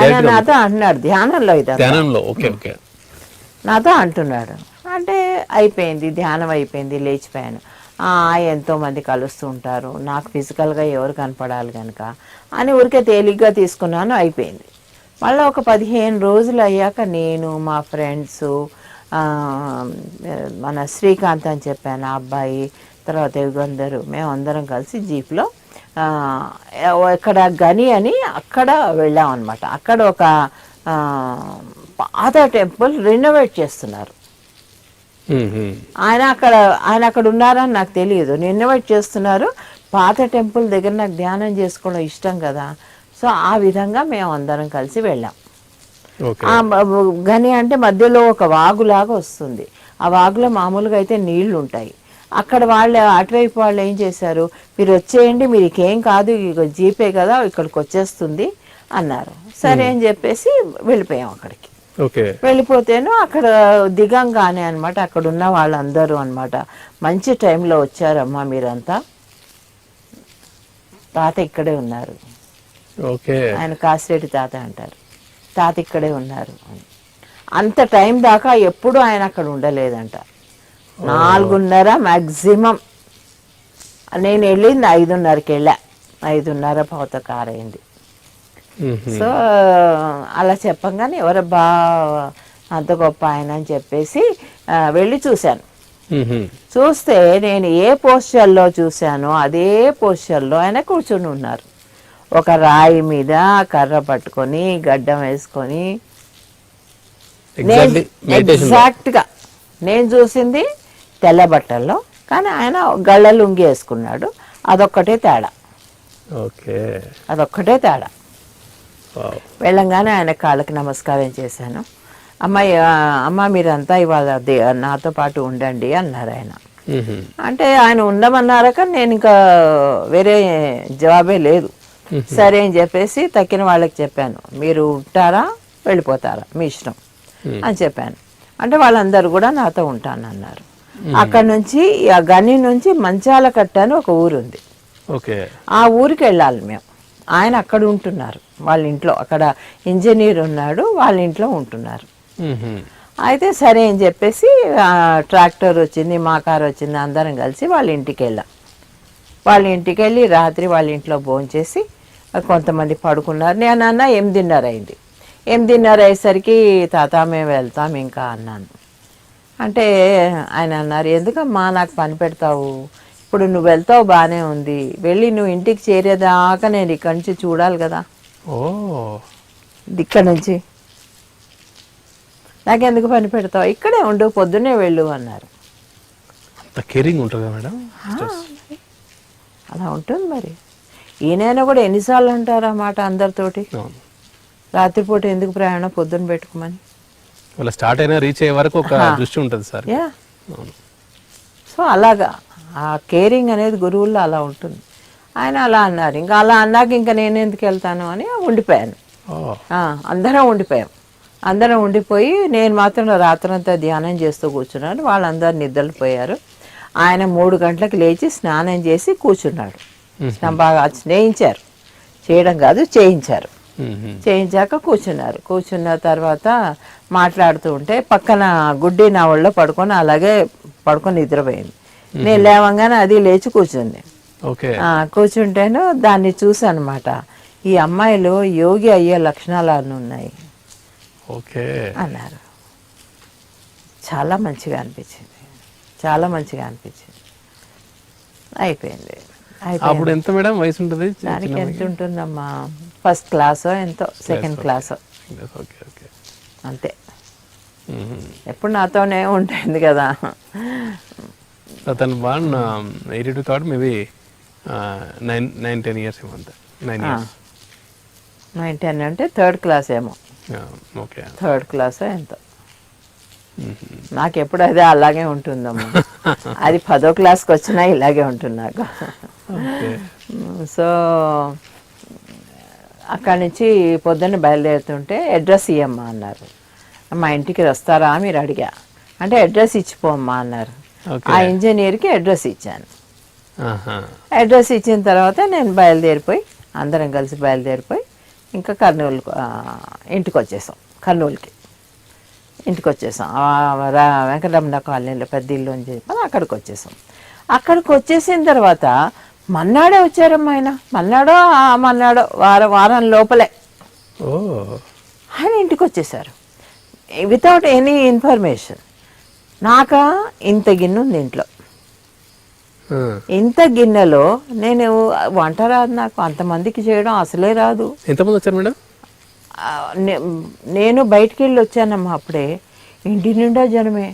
ఆయన నాతో అంటున్నాడు ధ్యానంలో, నాతో అంటున్నాడు. అంటే అయిపోయింది, ధ్యానం అయిపోయింది, లేచిపోయాను. ఎంతోమంది కలుస్తూ ఉంటారు, నాకు ఫిజికల్గా ఎవరు కనపడాలి కనుక అని ఊరికే తేలిగ్గా తీసుకున్నాను, అయిపోయింది. మళ్ళీ ఒక 15 రోజులు అయ్యాక నేను, మా ఫ్రెండ్స్, మన శ్రీకాంత్ అని చెప్పాను, ఆ అబ్బాయి, తర్వాత యుగంధరు, మేము అందరం కలిసి జీప్లో ఇక్కడ గని అని అక్కడ వెళ్ళాం అనమాట. అక్కడ ఒక పాత టెంపుల్ రెనోవేట్ చేస్తున్నారు. ఆయన అక్కడ ఉన్నారని నాకు తెలియదు, రెనోవేట్ చేస్తున్నారు. పాత టెంపుల్ దగ్గర నాకు ధ్యానం చేసుకోవడం ఇష్టం కదా, సో ఆ విధంగా మేము అందరం కలిసి వెళ్ళాం. గని అంటే మధ్యలో ఒక వాగులాగా వస్తుంది, ఆ వాగులో మామూలుగా అయితే నీళ్లు ఉంటాయి. అక్కడ అటువైపు వాళ్ళు ఏం చేశారు, మీరు వచ్చేయండి, మీకు ఏం కాదు, జీపే కదా, ఇక్కడికి వచ్చేస్తుంది అన్నారు. సరే అని చెప్పేసి వెళ్ళిపోయాం అక్కడికి. వెళ్ళిపోతేను అక్కడ దిగంగానే అనమాట, అక్కడ ఉన్న వాళ్ళందరూ అనమాట, మంచి టైంలో వచ్చారమ్మా మీరంతా, తాత ఇక్కడే ఉన్నారు, ఆయన కాసిరెడ్డి తాత అంటారు, తాత ఇక్కడే ఉన్నారు అని. అంత టైం దాకా ఎప్పుడు ఆయన అక్కడ ఉండలేదంట, 4:30 మ్యాక్సిమం నేను వెళ్ళింది 5:30కి వెళ్ళా, 5:30 పోత కారు అయింది. సో అలా చెప్పంగానే ఎవరబ్బా అంత గొప్ప ఆయన అని చెప్పేసి వెళ్ళి చూశాను. చూస్తే నేను ఏ పోస్చర్లో చూశానో అదే పోస్చర్లో ఆయన కూర్చుని ఉన్నారు. ఒక రాయి మీద కర్ర పట్టుకొని గడ్డం వేసుకొని, ఎగ్జాక్ట్గా నేను చూసింది తెల్ల బట్టల్లో, కానీ ఆయన గళ్ళ లుంగి వేసుకున్నాడు. అదొక్కటే తేడా. ఓకే, అదొక్కటే తేడా. వెళ్ళంగానే ఆయన కాళ్ళకి నమస్కారం చేశాను. అమ్మ మీరంతా ఇవాళ నాతో పాటు ఉండండి అన్నారు ఆయన. అంటే ఆయన ఉండమన్నారా, కానీ నేను ఇంకా వేరే జవాబే లేదు. సరే అని చెప్పేసి తక్కిన వాళ్ళకి చెప్పాను, మీరు ఉంటారా వెళ్ళిపోతారా మీ ఇష్టం అని చెప్పాను. అంటే వాళ్ళందరూ కూడా నాతో ఉంటానన్నారు. అక్కడ నుంచి ఆ గని నుంచి మంచాల కట్ట అని ఒక ఊరు ఉంది. ఆ ఊరికి వెళ్ళాలి మేము. ఆయన అక్కడ ఉంటున్నారు వాళ్ళ ఇంట్లో, అక్కడ ఇంజనీర్ ఉన్నాడు, వాళ్ళ ఇంట్లో ఉంటున్నారు. అయితే సరే అని చెప్పేసి ట్రాక్టర్ వచ్చింది, మా కారు వచ్చింది, అందరం కలిసి వాళ్ళ ఇంటికి వెళ్ళాం. వాళ్ళ ఇంటికి వెళ్ళి రాత్రి వాళ్ళ ఇంట్లో భోంచేసి కొంతమంది పడుకున్నారు. నేను అన్న 8:30 అయింది. 8:30 అయ్యేసరికి తాత మేము వెళ్తాం ఇంకా అన్నాను. అంటే ఆయన అన్నారు, ఎందుకమ్మా నాకు పని పెడతావు, ఇప్పుడు నువ్వు వెళ్తావు బాగానే ఉంది, వెళ్ళి నువ్వు ఇంటికి చేరేదాకా నేను ఇక్కడి నుంచి చూడాలి కదా, ఇక్కడ నుంచి నాకెందుకు పని పెడతావు, ఇక్కడే ఉండు, పొద్దున్నే వెళ్ళు అన్నారు. అలా ఉంటుంది మరి. ఈయనైనా కూడా ఎన్నిసార్లు అంటారు ఆ మాట అందరితోటి, రాత్రిపూట ఎందుకు ప్రయాణం పొద్దున్న పెట్టుకోమని. స్టార్ట్ అయినా రీచ్ అయ్యే వరకు ఒక దృష్టి ఉంటుంది సార్. సో అలాగా ఆ కేరింగ్ అనేది గురువుల్లో అలా ఉంటుంది. ఆయన అలా అన్నారు. ఇంకా అలా అన్నాక ఇంకా నేను ఎందుకు వెళ్తాను అని ఉండిపోయాను. అందరం ఉండిపోయాం. అందరం ఉండిపోయి నేను మాత్రం రాత్రంతా ధ్యానం చేస్తూ కూర్చున్నాను. వాళ్ళందరూ నిద్రలు పోయారు. ఆయన 3 గంటలకు లేచి స్నానం చేసి కూర్చున్నాడు. బాగా చేయించారు, చేయడం కాదు చేయించారు. చేయించాక కూర్చున్నారు. కూర్చున్న తర్వాత మాట్లాడుతూ ఉంటే పక్కన గుడ్డి నా ఒళ్ళో పడుకొని అలాగే పడుకొని నిద్రపోయింది. నేను లేవంగానే అది లేచి కూర్చుంది. కూర్చుంటేను దాన్ని చూసానమాట, ఈ అమ్మాయిలో యోగి అయ్యే లక్షణాలు ఉన్నాయి అన్నారు. చాలా మంచిగా అనిపించింది, చాలా మంచిగా అనిపించింది. అయిపోయింది. అప్పుడు ఎంత మేడం వయసు ఉంటుంది దానికి? ఎంత ఉంటుందమ్మా, ఫస్ట్ క్లాసో ఎంతో, సెకండ్ క్లాసో అంతే. ఎప్పుడు నాతోనే ఉంటుంది కదా. తను 82 కాబట్టి మేబీ 9-10 ఇయర్స్ ఏమో అంతే. 9-10 అంటే థర్డ్ క్లాస్ ఏమో, థర్డ్ క్లాస్ ఎంతో. నాకు ఎప్పుడు అదే అలాగే ఉంటుందమ్మా. అది 10వ క్లాస్కి వచ్చినా ఇలాగే ఉంటుంది నాకు. సో అక్కడి నుంచి పొద్దున్న బయలుదేరుతుంటే అడ్రస్ ఇవ్వమ్మా అన్నారు. మా ఇంటికి వస్తారా మీరు అడిగా. అంటే అడ్రస్ ఇచ్చిపోమ్మా అన్నారు. ఆ ఇంజనీర్కి అడ్రస్ ఇచ్చాను. అడ్రస్ ఇచ్చిన తర్వాత నేను బయలుదేరిపోయి, అందరం కలిసి బయలుదేరిపోయి ఇంకా కర్నూలు ఇంటికి వచ్చేసాం. కర్నూలుకి ఇంటికి వచ్చేసాం. వెంకటరమణ కాలనీలో పెద్ద ఇల్లు అని చెప్పి అక్కడికి వచ్చేసాం. అక్కడికి వచ్చేసిన తర్వాత మన్నాడే వచ్చారమ్మా ఆయన. మన్నాడో వారం లోపలే ఆయన ఇంటికి వచ్చేసారు, వితౌట్ ఎనీ ఇన్ఫర్మేషన్. నాకా ఇంత గిన్నె ఉంది ఇంట్లో. ఇంత గిన్నెలో నేను వంట రాదు నాకు, అంతమందికి చేయడం అసలే రాదు. ఎంతమంది వచ్చారు మేడం? నేను బయటికి వెళ్ళి వచ్చానమ్మా అప్పుడే. ఇంటి నిండా జనమే,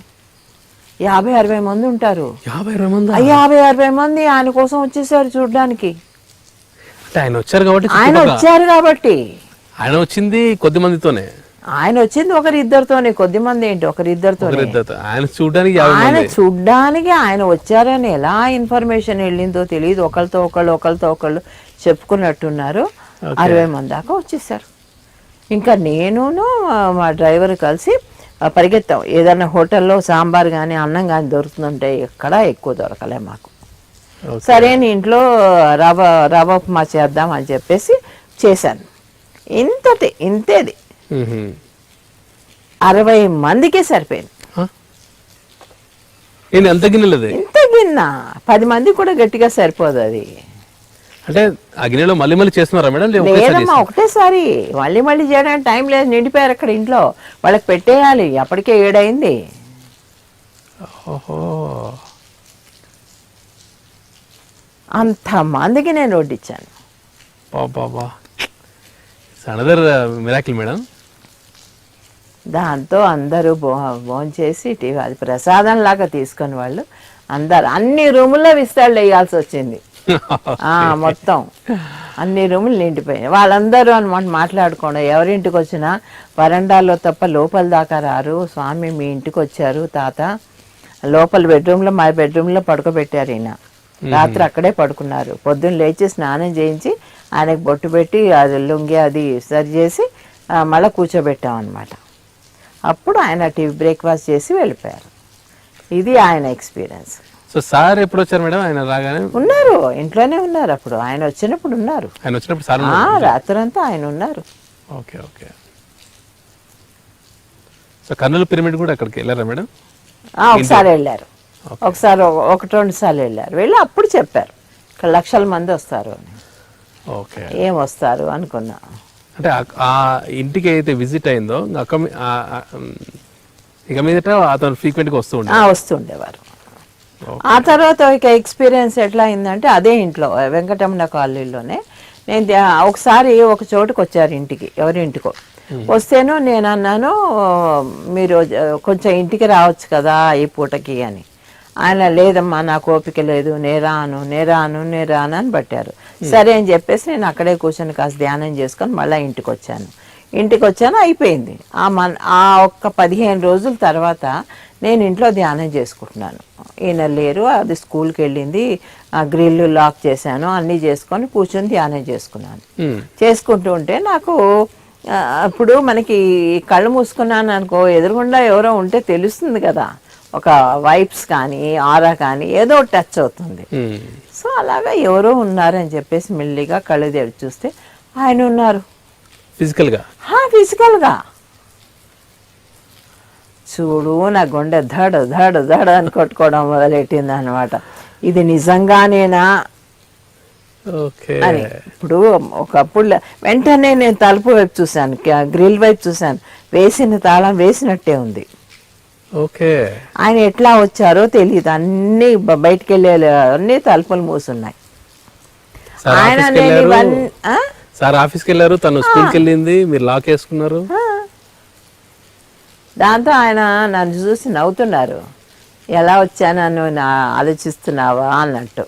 50-60 మంది ఉంటారు. 50-60 మంది ఆయన కోసం వచ్చేసారు చూడడానికి. ఆయన వచ్చారు కాబట్టి, ఆయన వచ్చింది కొద్ది మందితోనే. ఆయన వచ్చింది ఒకరిద్దరితోనే, కొద్ది మంది ఏంటి ఒకరిద్దరితోనే. ఆయన చూడ్డానికి ఆయన వచ్చారని ఎలా ఇన్ఫర్మేషన్ వెళ్ళిందో తెలియదు. ఒకరితో ఒకళ్ళు చెప్పుకున్నట్టున్నారు. 60 మంది దాకా వచ్చేసారు. ఇంకా నేను మా డ్రైవర్ కలిసి పరిగెత్తాం. ఏదైనా హోటల్లో సాంబార్ కానీ అన్నం కానీ దొరుకుతుంటే ఎక్కడా ఎక్కువ దొరకలే మాకు. సరే ఇంట్లో రవ్వ ఉప్మా చేద్దాం అని చెప్పేసి చేశాను. ఇంతేది 60 మందికే సరిపోయింది. ఇంత చిన్న 10 మంది కూడా గట్టిగా సరిపోదు అది. అంటే అగ్నిలో మళ్ళీ మళ్ళీ చేస్తున్నారా మేడం? లేదమ్మా, ఒకటేసారి మళ్ళీ మళ్ళీ చేయడానికి టైం లేదు. నిండిపోయారు అక్కడ ఇంట్లో, వాళ్ళకి పెట్టేయాలి. అప్పటికే 7 అయింది. ఓహో, అంతమందికి నేను వడ్డించాను. బాబా, అనదర్ మిరాకిల్ మేడం. దాంతో అందరూ భోంచేసి అది ప్రసాదం లాగా తీసుకొని వాళ్ళు అందరు అన్ని రూముల్లో విస్తాళ్ళు వేయాల్సి వచ్చింది. మొత్తం అన్ని రూములు నిండిపోయినాయి. వాళ్ళందరూ అనమాట మాట్లాడుకోండి, ఎవరింటికి వచ్చినా వరండాలో తప్ప లోపల దాకా రారు. స్వామి మీ ఇంటికి వచ్చారు తాత, లోపల బెడ్రూమ్లో, మా బెడ్రూమ్లో పడుకోబెట్టారు. ఈయన రాత్రి అక్కడే పడుకున్నారు. పొద్దున్న లేచి స్నానం చేయించి ఆయనకు బొట్టు పెట్టి అది లుంగి అది సరి చేసి మళ్ళీ కూర్చోబెట్టాం అనమాట. అప్పుడు ఆయన బ్రేక్ఫాస్ట్ చేసి వెళ్ళిపోయారు. ఇది ఆయన ఎక్స్పీరియన్స్. సో సార్ ఎప్పుడు వచ్చారు మేడం? ఆయన రాగానే ఉన్నారు, ఇంట్లోనే ఉన్నారు. అప్పుడు ఆయన వచ్చినప్పుడు ఉన్నారు. ఆయన వచ్చినప్పుడు సార్ రాత్రంతా ఆయన ఉన్నారు. Okay okay. So Kurnool pyramid కూడా అక్కడికి వెళ్ళారా మేడం? ఒకసారి వెళ్ళారు, ఒకసారి 1-2 సార్లు వెళ్ళారు. వెళ్ళి అప్పుడు చెప్పారు ఇక్కడ లక్షల మంది వస్తారు అని. ఓకే, ఏం వస్తారు అనుకున్నా. అంటే ఆ ఇంటికి అయితే విజిట్ అయిందో ఇక మీదట అతను ఫ్రీక్వెంట్గా వస్తుండేవారు. ఆ తర్వాత ఇక ఎక్స్పీరియన్స్ ఎట్లా అయిందంటే అదే ఇంట్లో వెంకటరమణ కాలనీలోనే నేను ఒకసారి ఒక చోటుకు వచ్చారు ఇంటికి, ఎవరింటికో వస్తేను నేను అన్నాను మీరు కొంచెం ఇంటికి రావచ్చు కదా ఈ పూటకి అని. ఆయన లేదమ్మా నాకు ఓపిక లేదు, నేరాను అని పట్టారు. సరే అని చెప్పేసి నేను అక్కడే కూర్చొని కాస్త ధ్యానం చేసుకొని మళ్ళీ ఇంటికి వచ్చాను. అయిపోయింది. ఆ ఒక్క 15 రోజుల తర్వాత నేను ఇంట్లో ధ్యానం చేసుకుంటున్నాను. ఈయన లేరు, అది స్కూల్కి వెళ్ళింది, గ్రిల్ లాక్ చేశాను, అన్నీ చేసుకొని కూర్చొని ధ్యానం చేసుకుంటూ ఉంటే నాకు ఇప్పుడు మనకి కళ్ళు మూసుకున్నాను అనుకో, ఎదురుగుండా ఎవరో ఉంటే తెలుస్తుంది కదా, ఒక వైబ్స్ కానీ ఆరా కానీ ఏదో టచ్ అవుతుంది. సో అలాగా ఎవరో ఉన్నారని చెప్పేసి మెల్లిగా కళ్ళు తెరిచి చూస్తే ఆయన ఉన్నారు ఫిజికల్గా. చూడు నా గుండె ధడ ధడ ధడ అని కొట్టుకోవడం మొదలెట్టింది అనమాట. ఇది నిజంగానేనా అని. ఇప్పుడు ఒకప్పుడు వెంటనే నేను తలుపు వైపు చూశాను, గ్రిల్ వైపు చూశాను, వేసిన తాళం వేసినట్టే ఉంది. ఆయన ఎట్లా వచ్చారో తెలియదు, అన్ని బయటికి వెళ్ళే అన్ని తలుపులు మూసున్నాయి. ఆయన సార్ ఆఫీస్కి వెళ్ళారు, తను స్కూల్కి వెళ్ళింది, మీరు లాక్ వేసుకున్నారు. దాంతో ఆయన నన్ను చూసి నవ్వుతున్నారు, ఎలా వచ్చానని ఆలోచిస్తున్నావా అన్నట్టు.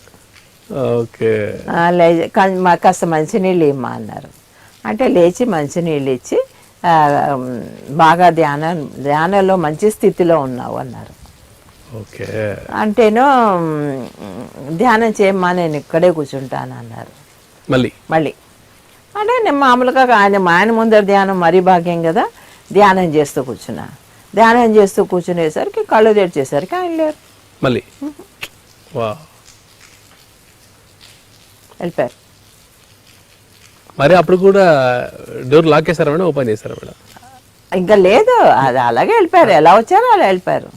కాస్త మంచినీళ్ళు ఇమ్మా అన్నారు. అంటే లేచి మంచినీళ్ళు ఇచ్చి బాగా ధ్యానంలో మంచి స్థితిలో ఉన్నావు అన్నారు. అంటేనో ధ్యానం చేయమ్మా నేను ఇక్కడే కూర్చుంటాను అన్నారు. మళ్ళీ అంటే నేను మామూలుగా ఆయన ముందర ధ్యానం మరీ భాగ్యం కదా, ధ్యానం చేస్తూ కూర్చునేసరికి కళ్ళు తెరిచేసరికి ఆయన లేరు, వెళ్ళిపోయారు. మరి అప్పుడు కూడా డోర్ లాక్ చేశారా మేడం, ఓపెన్ చేశారా మేడం? ఇంకా లేదు, అది అలాగే వెళ్ళిపోయారు. ఎలా వచ్చారో అలా వెళ్ళిపోయారు.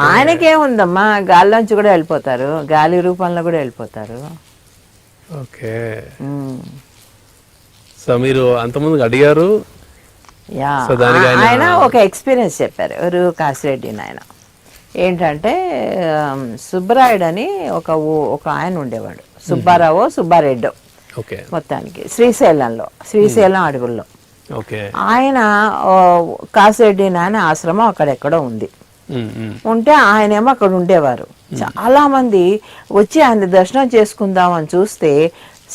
ఆయనకేముందమ్మా, గాలిలోంచి కూడా వెళ్ళిపోతారు, గాలి రూపంలో కూడా వెళ్ళిపోతారు. సో మీరు అంతకుముందు అడిగారు. ఆయన ఒక ఎక్స్పీరియన్స్ చెప్పారు. ఎవరు? కాశిరెడ్డి ఆయన. ఏంటంటే సుబ్బరాయుడు అని ఒక ఆయన ఉండేవాడు, సుబ్బారెడ్డో మొత్తానికి శ్రీశైలం అడవుల్లో. ఆయన కాశిరెడ్డి నాయన ఆశ్రమం అక్కడెక్కడో ఉంది. ఉంటే ఆయనేమో అక్కడ ఉండేవారు. చాలా మంది వచ్చి ఆయన దర్శనం చేసుకుందామని చూస్తే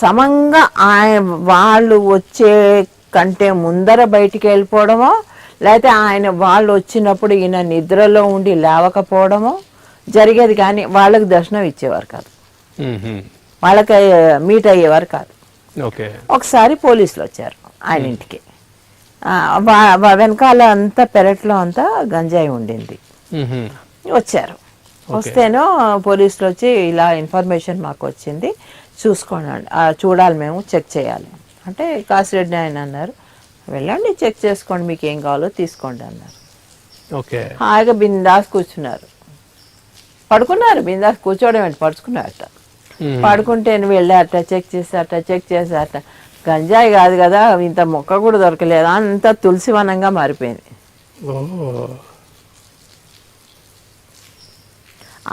సమంగా వాళ్ళు వచ్చే కంటే ముందర బయటికి వెళ్ళిపోవడమో, లేకపోతే వాళ్ళు వచ్చినప్పుడు ఈయన నిద్రలో ఉండి లేవకపోవడమో జరిగేది. కానీ వాళ్ళకి దర్శనం ఇచ్చేవారు కాదు, వాళ్ళకి మీట్ అయ్యేవారు కాదు. ఒకసారి పోలీసులు వచ్చారు ఆయన ఇంటికి. వెనకాల అంతా పెరట్లో అంతా గంజాయి ఉండింది. వచ్చారు. వస్తేనో పోలీసులు వచ్చి ఇలా ఇన్ఫర్మేషన్ మాకు వచ్చింది, చూసుకోండి, చూడాలి, మేము చెక్ చేయాలి అంటే కాశిరెడ్డి ఆయన అన్నారు, వెళ్ళండి చెక్ చేసుకోండి, మీకు ఏం కావాలో తీసుకోండి అన్నారు. హాయిగా బిందాస్ కూర్చున్నారు. పడుకున్నారు బిందా కూర్చోవడం ఏంటి పడుకున్నారట. పడుకుంటే వెళ్ళారట, చెక్ చేశారట. గంజాయి కాదు కదా, ఇంత మొక్క కూడా దొరకలేదు, అంత తులసి వనంగా మారిపోయింది.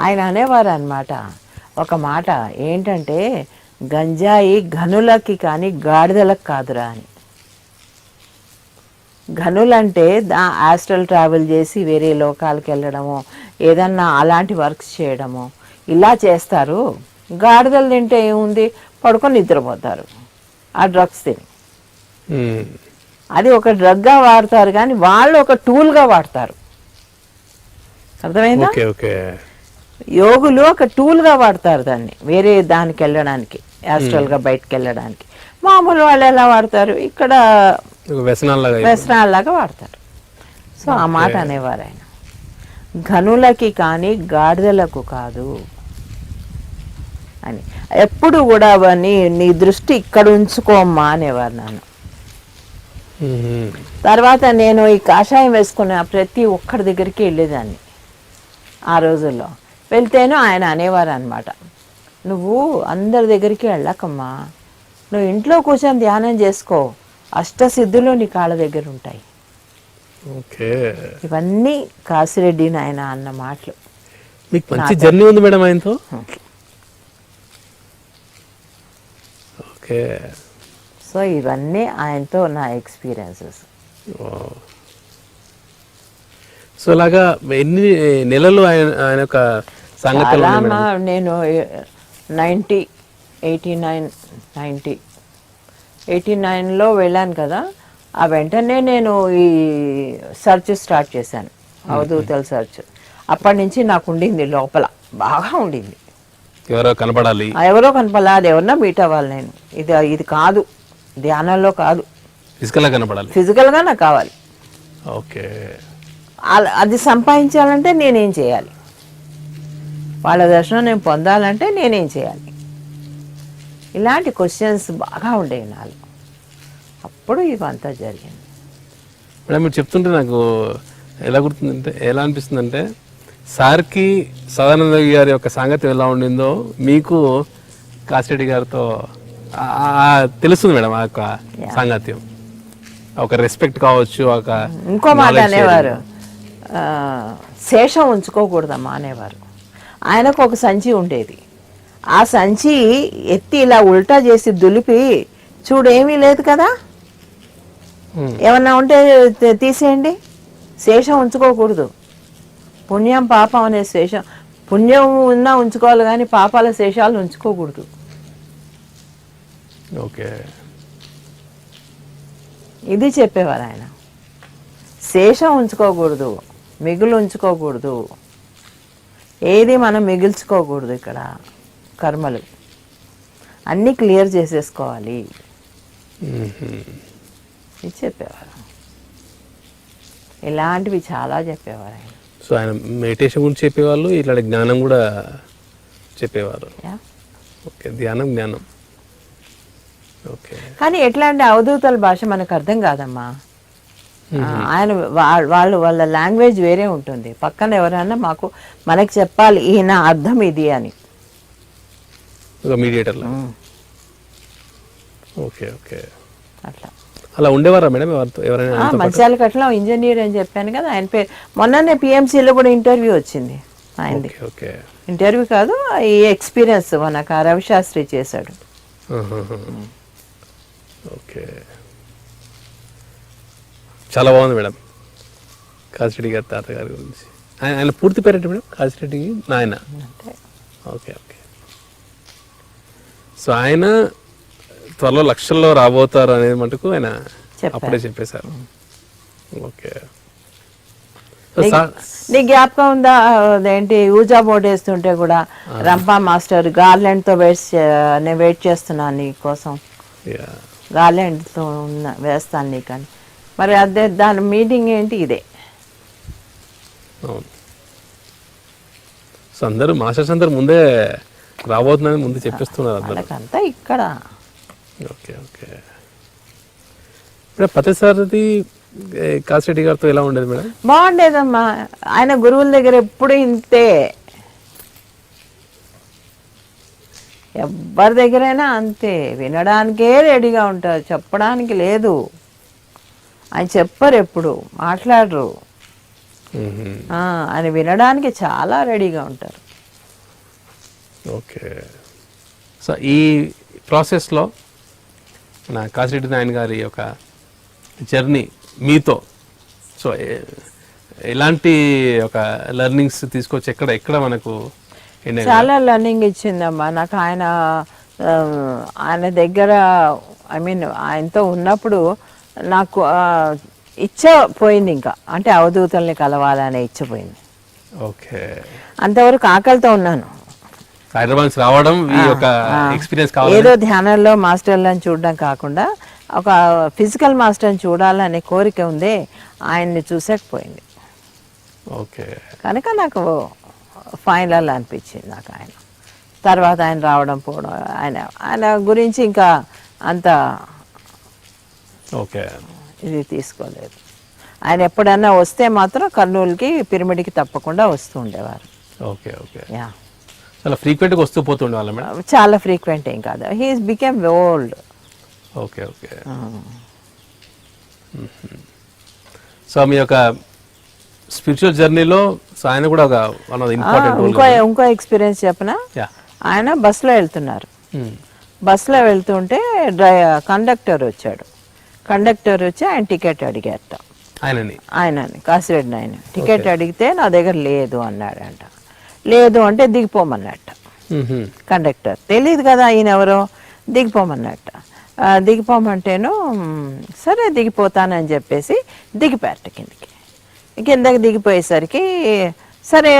ఆయన అనేవారు అన్నమాట ఒక మాట ఏంటంటే, గంజాయి ఘనులకి కానీ గాడిదలకు కాదురా అని. ఘనులంటే ఆస్ట్రల్ ట్రావెల్ చేసి వేరే లోకాలకు వెళ్ళడము, ఏదన్నా అలాంటి వర్క్స్ చేయడము ఇలా చేస్తారు. గాడిదలు తింటే ఏముంది, పడుకొని నిద్రపోతారు ఆ డ్రగ్స్ తిని. అది ఒక డ్రగ్గా వాడతారు కానీ వాళ్ళు ఒక టూల్గా వాడతారు. అర్థమైందా? యోగులు ఒక టూల్గా వాడతారు దాన్ని, వేరే దానికి వెళ్ళడానికి, యాస్ట్రల్గా బయటకు వెళ్ళడానికి. మామూలు వాళ్ళు ఎలా వాడతారు, ఇక్కడ వ్యసనాల్లాగా వాడతారు. సో ఆ మాట అనేవారు ఆయన, ఘనులకి కానీ గాడిదలకు కాదు అని. ఎప్పుడు కూడా నీ దృష్టి ఇక్కడ ఉంచుకోమ్మా అనేవారు నన్ను. తర్వాత నేను ఈ కాషాయం వేసుకున్న ప్రతి ఒక్కరి దగ్గరికి వెళ్ళేదాన్ని ఆ రోజుల్లో. వెళ్తేనూ ఆయన అనేవారు అనమాట, నువ్వు అందరి దగ్గరికి వెళ్ళకమ్మా, నువ్వు ఇంట్లో కూర్చొని ధ్యానం చేసుకో, అష్టసిద్ధులు నీ కాళ్ళ దగ్గర ఉంటాయి. ఇవన్నీ కాశిరెడ్డి నాయన అన్న మాటలు. మీకు మంచి జర్నీ ఉంది మేడం ఆయనతో. సో ఇవన్నీ ఆయనతో నా ఎక్స్పీరియన్సెస్. సో అలాగా ఎన్ని నెలలు ఆయన యొక్క సంగతులు? నేను 89లో వెళ్ళాను కదా, ఆ వెంటనే నేను ఈ సర్చ్ స్టార్ట్ చేశాను, అవధూతల సర్చ్. అప్పటి నుంచి నాకు ఉండింది లోపల, బాగా ఉండింది, ఎవరో కనపడాలి, అది ఎవరన్నా మీట్ అవ్వాలి నేను. ఇది కాదు, ధ్యానంలో కాదు, ఫిజికల్గా కనపడాలి, ఫిజికల్గా నాకు కావాలి. ఓకే, అది సంపాదించాలంటే నేనేం చేయాలి, వాళ్ళ దర్శనం నేను పొందాలంటే నేనేం చేయాలి, ఇలాంటి క్వశ్చన్స్ బాగా ఉండేవి నాలో. అప్పుడు ఇవంతా జరిగింది. మేడం మీరు చెప్తుంటే నాకు ఎలా అనిపిస్తుందంటే, సార్కి సదానంద గారి యొక్క సాంగత్యం ఎలా ఉండిందో మీకు కాశిరెడ్డి గారితో తెలుస్తుంది మేడం. ఆ యొక్క సాంగత్యం, ఒక రెస్పెక్ట్ కావచ్చు. ఒక ఇంకో మాట అనేవారు, శేషం ఉంచుకోకూడదమ్మా అనేవారు. ఆయనకు ఒక సంచి ఉండేది, ఆ సంచి ఎత్తి ఇలా ఉల్టా చేసి దులిపి చూడు ఏమీ లేదు కదా, ఏమన్నా ఉంటే తీసేయండి, శేషం ఉంచుకోకూడదు. పుణ్యం పాపం అనే శేషం, పుణ్యం ఉన్నా ఉంచుకోవాలి కానీ పాపాల శేషాలు ఉంచుకోకూడదు. ఓకే, ఇది చెప్పేవారు ఆయన. శేషం ఉంచుకోకూడదు, మిగులు ఉంచుకోకూడదు, ఏది మనం మిగిల్చుకోకూడదు. ఇక్కడ కర్మలు అన్నీ క్లియర్ చేసేసుకోవాలి ఇది చెప్పేవారు. ఇలాంటివి చాలా చెప్పేవారు ఆయన. సో ఆయన మెడిటేషన్ గురించి చెప్పేవాళ్ళు, ఇట్లాంటి జ్ఞానం కూడా చెప్పేవారు. ఓకే, ధ్యానం జ్ఞానం. ఓకే, కానీ ఎట్లాంటి అవధూతల భాష మనకు అర్థం కాదమ్మా. ఆయన వాళ్ళ లాంగ్వేజ్ వేరే ఉంటుంది. పక్కన ఎవరైనా మనకి చెప్పాలి ఈయన అర్థం ఇది అని. మీడియేటర్. ఓకే ఓకే, అట్లా అలా ఉండేవారా మేడం ఎవరైనా? మంచాల కట్ల ఇంజనీర్ అని చెప్పాను కదా, ఆయన పేరు. మొన్ననే పిఎంసీలో కూడా ఇంటర్వ్యూ వచ్చింది ఆయనది. ఇంటర్వ్యూ కాదు, ఈ ఎక్స్పీరియన్స్ మనకు రవిశాస్త్రి చేశాడు. ఓకే, చాలా బాగుంది మేడం కాశిరెడ్డి గారి తాతగారి గురించి. ఆయన పూర్తి పేరేంటి మేడం? కాశిరెడ్డి నాయన. Okay okay. సో ఆయన త్వరలో లక్షల్లో రాబోతారు అనేది మటుకు ఆయన అప్పుడే చెప్పేశారు. ఓకే, నీ జ్ఞాపకం ఉందా, అదేంటి ఊజా బోర్డు వేస్తుంటే కూడా రంపా మాస్టర్ గార్లెండ్తో నేను వెయిట్ చేస్తున్నాను నీ కోసం, గార్లెండ్తో వేస్తాను నీకని. మరి అదే దాని మీటింగ్ ఏంటి? ఇదే. అవును, సో అందరూ మాస్టర్స్ అందరు ముందే రాబోతుందని ముందు చెప్పిస్తున్నారు వాళ్ళకంతా ఇక్కడ. Okay okay. ఇప్పుడు ప్రతిసారి కాశిరెడ్డి గారితో ఎలా ఉండేది మేడం? బాగుండేదమ్మా. ఆయన గురువుల దగ్గర ఎప్పుడు ఇంతే, ఎవరి దగ్గరైనా అంతే, వినడానికే రెడీగా ఉంటారు, చెప్పడానికి లేదు. ఆయన చెప్పరు, ఎప్పుడు మాట్లాడరు. ఆయన వినడానికి చాలా రెడీగా ఉంటారు. ఓకే. సో ఈ ప్రాసెస్లో మన కాసిరెడ్డి నాయన గారి యొక్క జర్నీ మీతో సో ఎలాంటి ఒక లెర్నింగ్స్ తీసుకొచ్చి ఎక్కడ మనకు చాలా లెర్నింగ్ ఇచ్చిందమ్మా నాకు. ఆయన దగ్గర ఆయనతో ఉన్నప్పుడు నాకు ఇచ్చ పోయింది, ఇంకా అంటే అవధూతల్ని కలవాలనే ఇచ్చపోయింది. ఓకే. అంతవరకు ఆకలితో ఉన్నాను. హైదరాబాద్ రావడం ఈ యొక్క ఎక్స్పీరియన్స్ కావాలి, ఏదో ధ్యానంలో మాస్టర్లను చూడడం కాకుండా ఒక ఫిజికల్ మాస్టర్ని చూడాలనే కోరిక ఉంది, ఆయన్ని చూసకపోయింది. ఓకే. కనుక నాకు ఫైనల్ అనిపించింది నాకు ఆయన. తర్వాత ఆయన రావడం పోవడం, ఆయన గురించి ఇంకా అంత ఓకే ఇది తీసుకోలేదు. ఆయన ఎప్పుడన్నా వస్తే మాత్రం కర్నూలుకి పిరమిడ్కి తప్పకుండా వస్తూ ఉండేవారు. ఓకే. ఓకే. యా, చాలా ఫ్రీక్వెంట్గా వస్తూ పోతుండే వాళ్ళ మేడం? చాలా ఫ్రీక్వెంట్ ఏం కాదు. He's become old. Okay. Okay. So మీ యొక్క స్పిరిచువల్ జర్నీలో ఆయన కూడా ఒక వన్ ఆఫ్ ది ఇంపార్టెంట్ ఇంకో ఎక్స్పీరియన్స్ చెప్పనా. ఆయన బస్సులో వెళ్తున్నారు. బస్సులో వెళ్తుంటే కండక్టర్ వచ్చాడు. కండక్టర్ వచ్చి ఆయన టికెట్ అడిగారట. ఆయనని కాసిరెడ్డి ఆయన టికెట్ అడిగితే నా దగ్గర లేదు అన్నాడంట. లేదు అంటే దిగిపోమన్నట్ట కండక్టర్. తెలియదు కదా ఈయన ఎవరో, దిగిపోమన్నట్ట. దిగిపోమంటేను సరే దిగిపోతానని చెప్పేసి దిగిపోయారట కిందకి. కిందకి దిగిపోయేసరికి సరే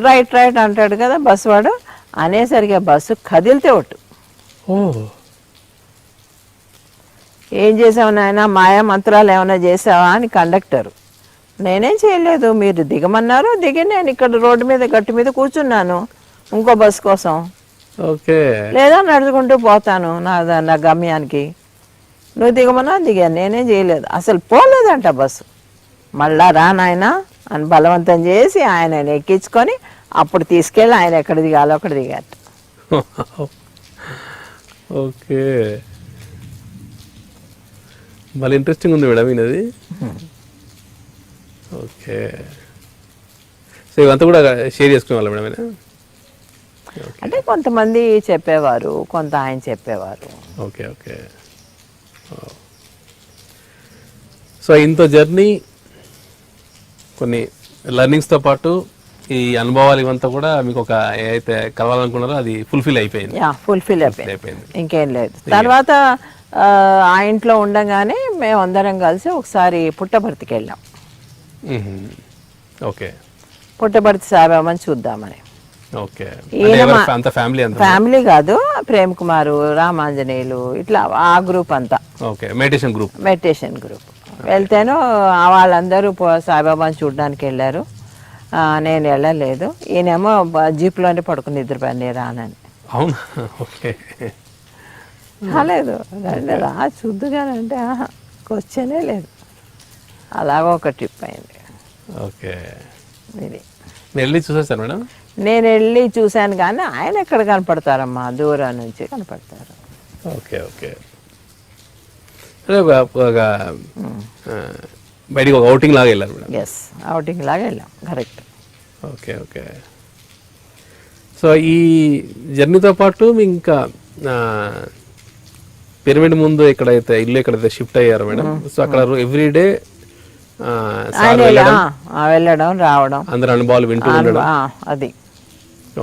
రైట్ అంటాడు కదా బస్సు వాడు. అనేసరికి బస్సు కదిలితే ఒట్టు. ఏం చేసావు నాయన, మాయా మంత్రాలు ఏమైనా చేసావా అని కండక్టరు. నేనేం చేయలేదు, మీరు దిగమన్నారు దిగి నేను ఇక్కడ రోడ్డు మీద గట్టి మీద కూర్చున్నాను ఇంకో బస్సు కోసం. ఓకే. లేదా నడుచుకుంటూ పోతాను నా గమ్యానికి. నువ్వు దిగమన్నా దిగాను, నేనేం చేయలేదు. అసలు పోలేదంట బస్సు. మళ్ళా రా నాయన అని బలవంతం చేసి ఆయన ఎక్కించుకొని అప్పుడు తీసుకెళ్ళి ఆయన ఎక్కడ దిగాలో అక్కడ దిగారు. ఓకే. మళ్ళీ ఇంట్రెస్టింగ్ ఉంది మేడం ఇది. ఓకే. సో ఇవంతా కూడా షేర్ చేసుకునే వాళ్ళ మేడం? అంటే కొంతమంది చెప్పేవారు, కొంత ఆయన చెప్పేవారు. ఓకే. ఓకే. సో ఇంత జర్నీ కొన్ని లెర్నింగ్స్తో పాటు ఈ అనుభవాలు ఇవంతా కూడా మీకు ఒక ఏదైతే కలవాలనుకున్నారో అది ఫుల్ఫిల్ అయిపోయింది. ఫుల్ఫిల్ అయిపోయింది, ఇంకేం లేదు. తర్వాత ఆ ఇంట్లో ఉండగానే మేము అందరం కలిసి ఒకసారి పుట్టపర్తికి వెళ్ళాం. ఓకే. పుట్టపర్తి సాయిబాబాని చూద్దామని. ఓకే. ఫ్యామిలీ కాదు, ప్రేమ్ కుమారు, రామాంజనేయులు, ఇట్లా ఆ గ్రూప్ అంతా. ఓకే. మెడిటేషన్ గ్రూప్ వెళ్తేను వాళ్ళందరూ సాయిబాబాని చూడడానికి వెళ్ళారు. నేను వెళ్ళలేదు. ఈయనేమో జీప్లోనే పడుకుని నిద్రపోయాను, నేను రానని. అవునా? ఓకే. రాలేదు. రా చూద్దుగానంటే క్వశ్చనే లేదు. అలాగో ఒక ట్రిప్ అయింది. ఓకే. ఇది వెళ్ళి చూసేసారు మేడం? నేను వెళ్ళి చూశాను కానీ ఆయన ఎక్కడ కనపడతారమ్మా, దూరం నుంచి కనపడతారు. ఓకే. ఓకే. బయటికి ఒక అవుటింగ్ లాగా వెళ్ళారు మేడం? ఎస్, అవుటింగ్ లాగా వెళ్ళాం, కరెక్ట్. ఓకే. ఓకే. సో ఈ జర్నీతో పాటు మీ ఇంకా పిరమిడ్ ముందు ఎక్కడైతే షిఫ్ట్ అయ్యారు మేడం, సో అక్కడ ఎవ్రీడే వెళ్ళడం రావడం, అందరు అనుభవాలు వింటూ ఉండడం అది.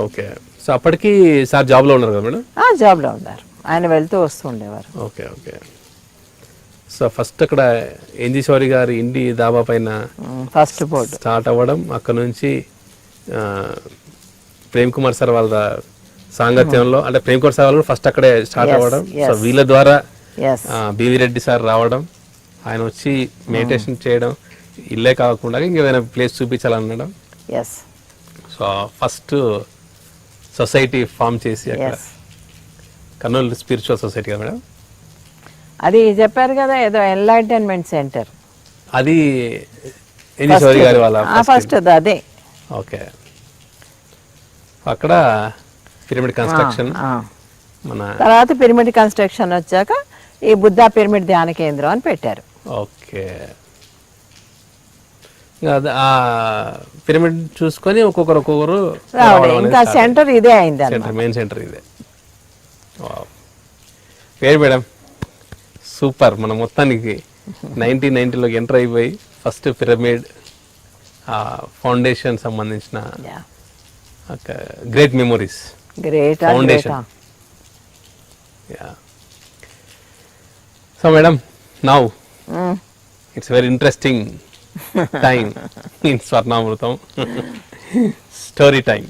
ఓకే. సో అప్పటికి సార్ జాబ్లో ఉన్నారు కదా మేడం? జాబ్లో ఉన్నారు, ఆయన వెళ్తూ వస్తూ ఉండేవారు. ఓకే. ఓకే. సో ఫస్ట్ అక్కడ ఎన్జీశ్వరి గారి ఇండి దాబా పైన ఫస్ట్ బోర్డు స్టార్ట్ అవ్వడం, అక్కడ నుంచి ప్రేమ్ కుమార్ సార్ వాళ్ళ సాంగత్యంలో, అంటే ప్రేమ్ కుమార్ సార్ వాళ్ళు ఫస్ట్ అక్కడే స్టార్ట్ అవ్వడం, సో వీళ్ళ ద్వారా బివి రెడ్డి సార్ రావడం, ఆయన వచ్చి మెడిటేషన్ చేయడం, ఇల్లే కాకుండా ఇంకేదైనా ప్లేస్ చూపించాలనడం. సో ఫస్ట్ సొసైటీ ఫామ్ చేసి అక్కడ కర్నూలు స్పిరిచువల్ సొసైటీ కదా మేడం? అది చెప్పారు కదా ఏదో ఎన్లైటన్మెంట్ సెంటర్, అది ఎన్జీశ్వరి గారి వాళ్ళ ఫస్ట్ అదే. ఓకే. అక్కడ పిరమిడ్ కన్స్ట్రక్షన్ మన తర్వాత పిరమిడ్ కన్స్ట్రక్షన్ వచ్చాక ఈ బుద్ధ పిరమిడ్ ధ్యాన కేంద్రం అని పెట్టారు. ఓకే, ఆ పిరమిడ్ చూసుకొని ఒక్కొక్కరు రావడం ఇంకా సెంటర్ ఇదే అయింది సెంటర్, మెయిన్ సెంటర్ ఇదే. పేరు మేడం సూపర్. మన మొత్తానికి 1990లోకి ఎంటర్ అయిపోయి ఫస్ట్ పిరమిడ్ ఫౌండేషన్ సంబంధించిన great memories, great foundation. So madam, now it's very interesting time in Swarnamrutham. Story time.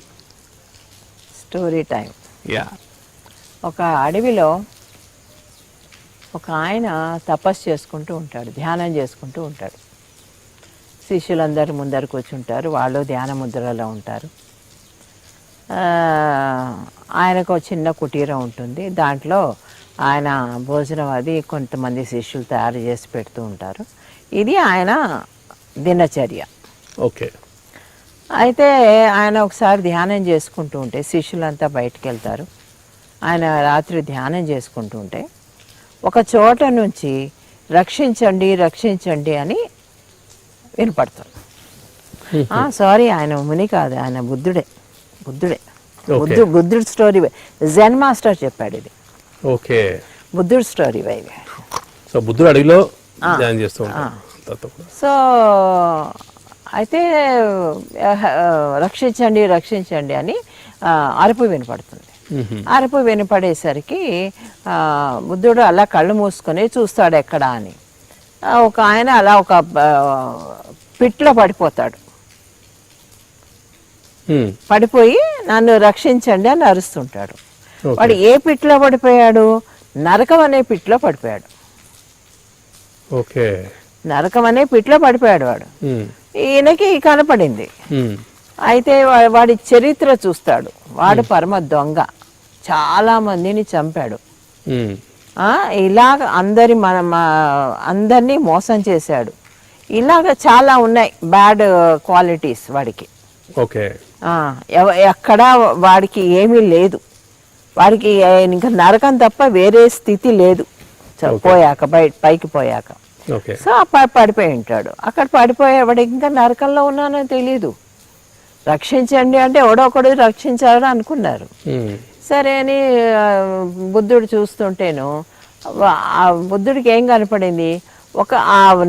Story time. Yeah. ఒక అడవిలో ఒక ఆయన తపస్సు చేసుకుంటూ ఉంటాడు, ధ్యానం చేసుకుంటూ ఉంటాడు. శిష్యులందరూ ముందరకు వచ్చి ఉంటారు, వాళ్ళు ధ్యాన ముద్రలో ఉంటారు. ఆయనకు ఒక చిన్న కుటీరం ఉంటుంది, దాంట్లో ఆయన భోజనం అది కొంతమంది శిష్యులు తయారు చేసి పెడుతూ ఉంటారు. ఇది ఆయన దినచర్య. ఓకే. అయితే ఆయన ఒకసారి ధ్యానం చేసుకుంటూ ఉంటే శిష్యులంతా బయటికి వెళ్తారు. ఆయన రాత్రి ధ్యానం చేసుకుంటూ ఉంటే ఒక చోట నుంచి రక్షించండి రక్షించండి అని వినపడుతుంది. సారీ, ఆయన ముని కాదు, ఆయన బుద్ధుడే. బుద్ధుడు స్టోరీ, జెన్ మాస్టర్ చెప్పాడు ఇది. ఓకే, బుద్ధుడు స్టోరీ ఇది. సో బుద్ధుడు అడవిలో ధ్యానం చేస్తూ ఉంటాడు. సో అయితే రక్షించండి రక్షించండి అని అరుపు వినపడుతుంది. అరుపు వినపడేసరికి బుద్ధుడు అలా కళ్ళు మూసుకొని చూస్తాడు ఎక్కడా అని. ఒక ఆయన అలా ఒక పిట్లో పడిపోతాడు. పడిపోయి నన్ను రక్షించండి అని అరుస్తుంటాడు. వాడు ఏ పిట్లో పడిపోయాడు? నరకం అనే పిట్లో పడిపోయాడు. ఓకే, నరకం అనే పిట్లో పడిపోయాడు వాడు. ఈయనకి కనపడింది. అయితే వాడి చరిత్ర చూస్తాడు. వాడు పరమ దొంగ, చాలా మందిని చంపాడు. ఇలాగ అందరినీ మోసం చేశాడు. ఇలాగ చాలా ఉన్నాయి బ్యాడ్ క్వాలిటీస్ వాడికి. ఓకే. ఎక్కడా వాడికి ఏమీ లేదు. వాడికి ఇంకా నరకం తప్ప వేరే స్థితి లేదు పోయాక, పైకి పోయాక. సో పడిపోయి ఉంటాడు. అక్కడ పడిపోయేవాడు ఇంకా నరకంలో ఉన్నానని తెలియదు. రక్షించండి అంటే ఎవడో ఒకడు రక్షించాలని అనుకున్నారు. సరే అని బుద్ధుడు చూస్తుంటేను బుద్ధుడికి ఏం కనపడింది?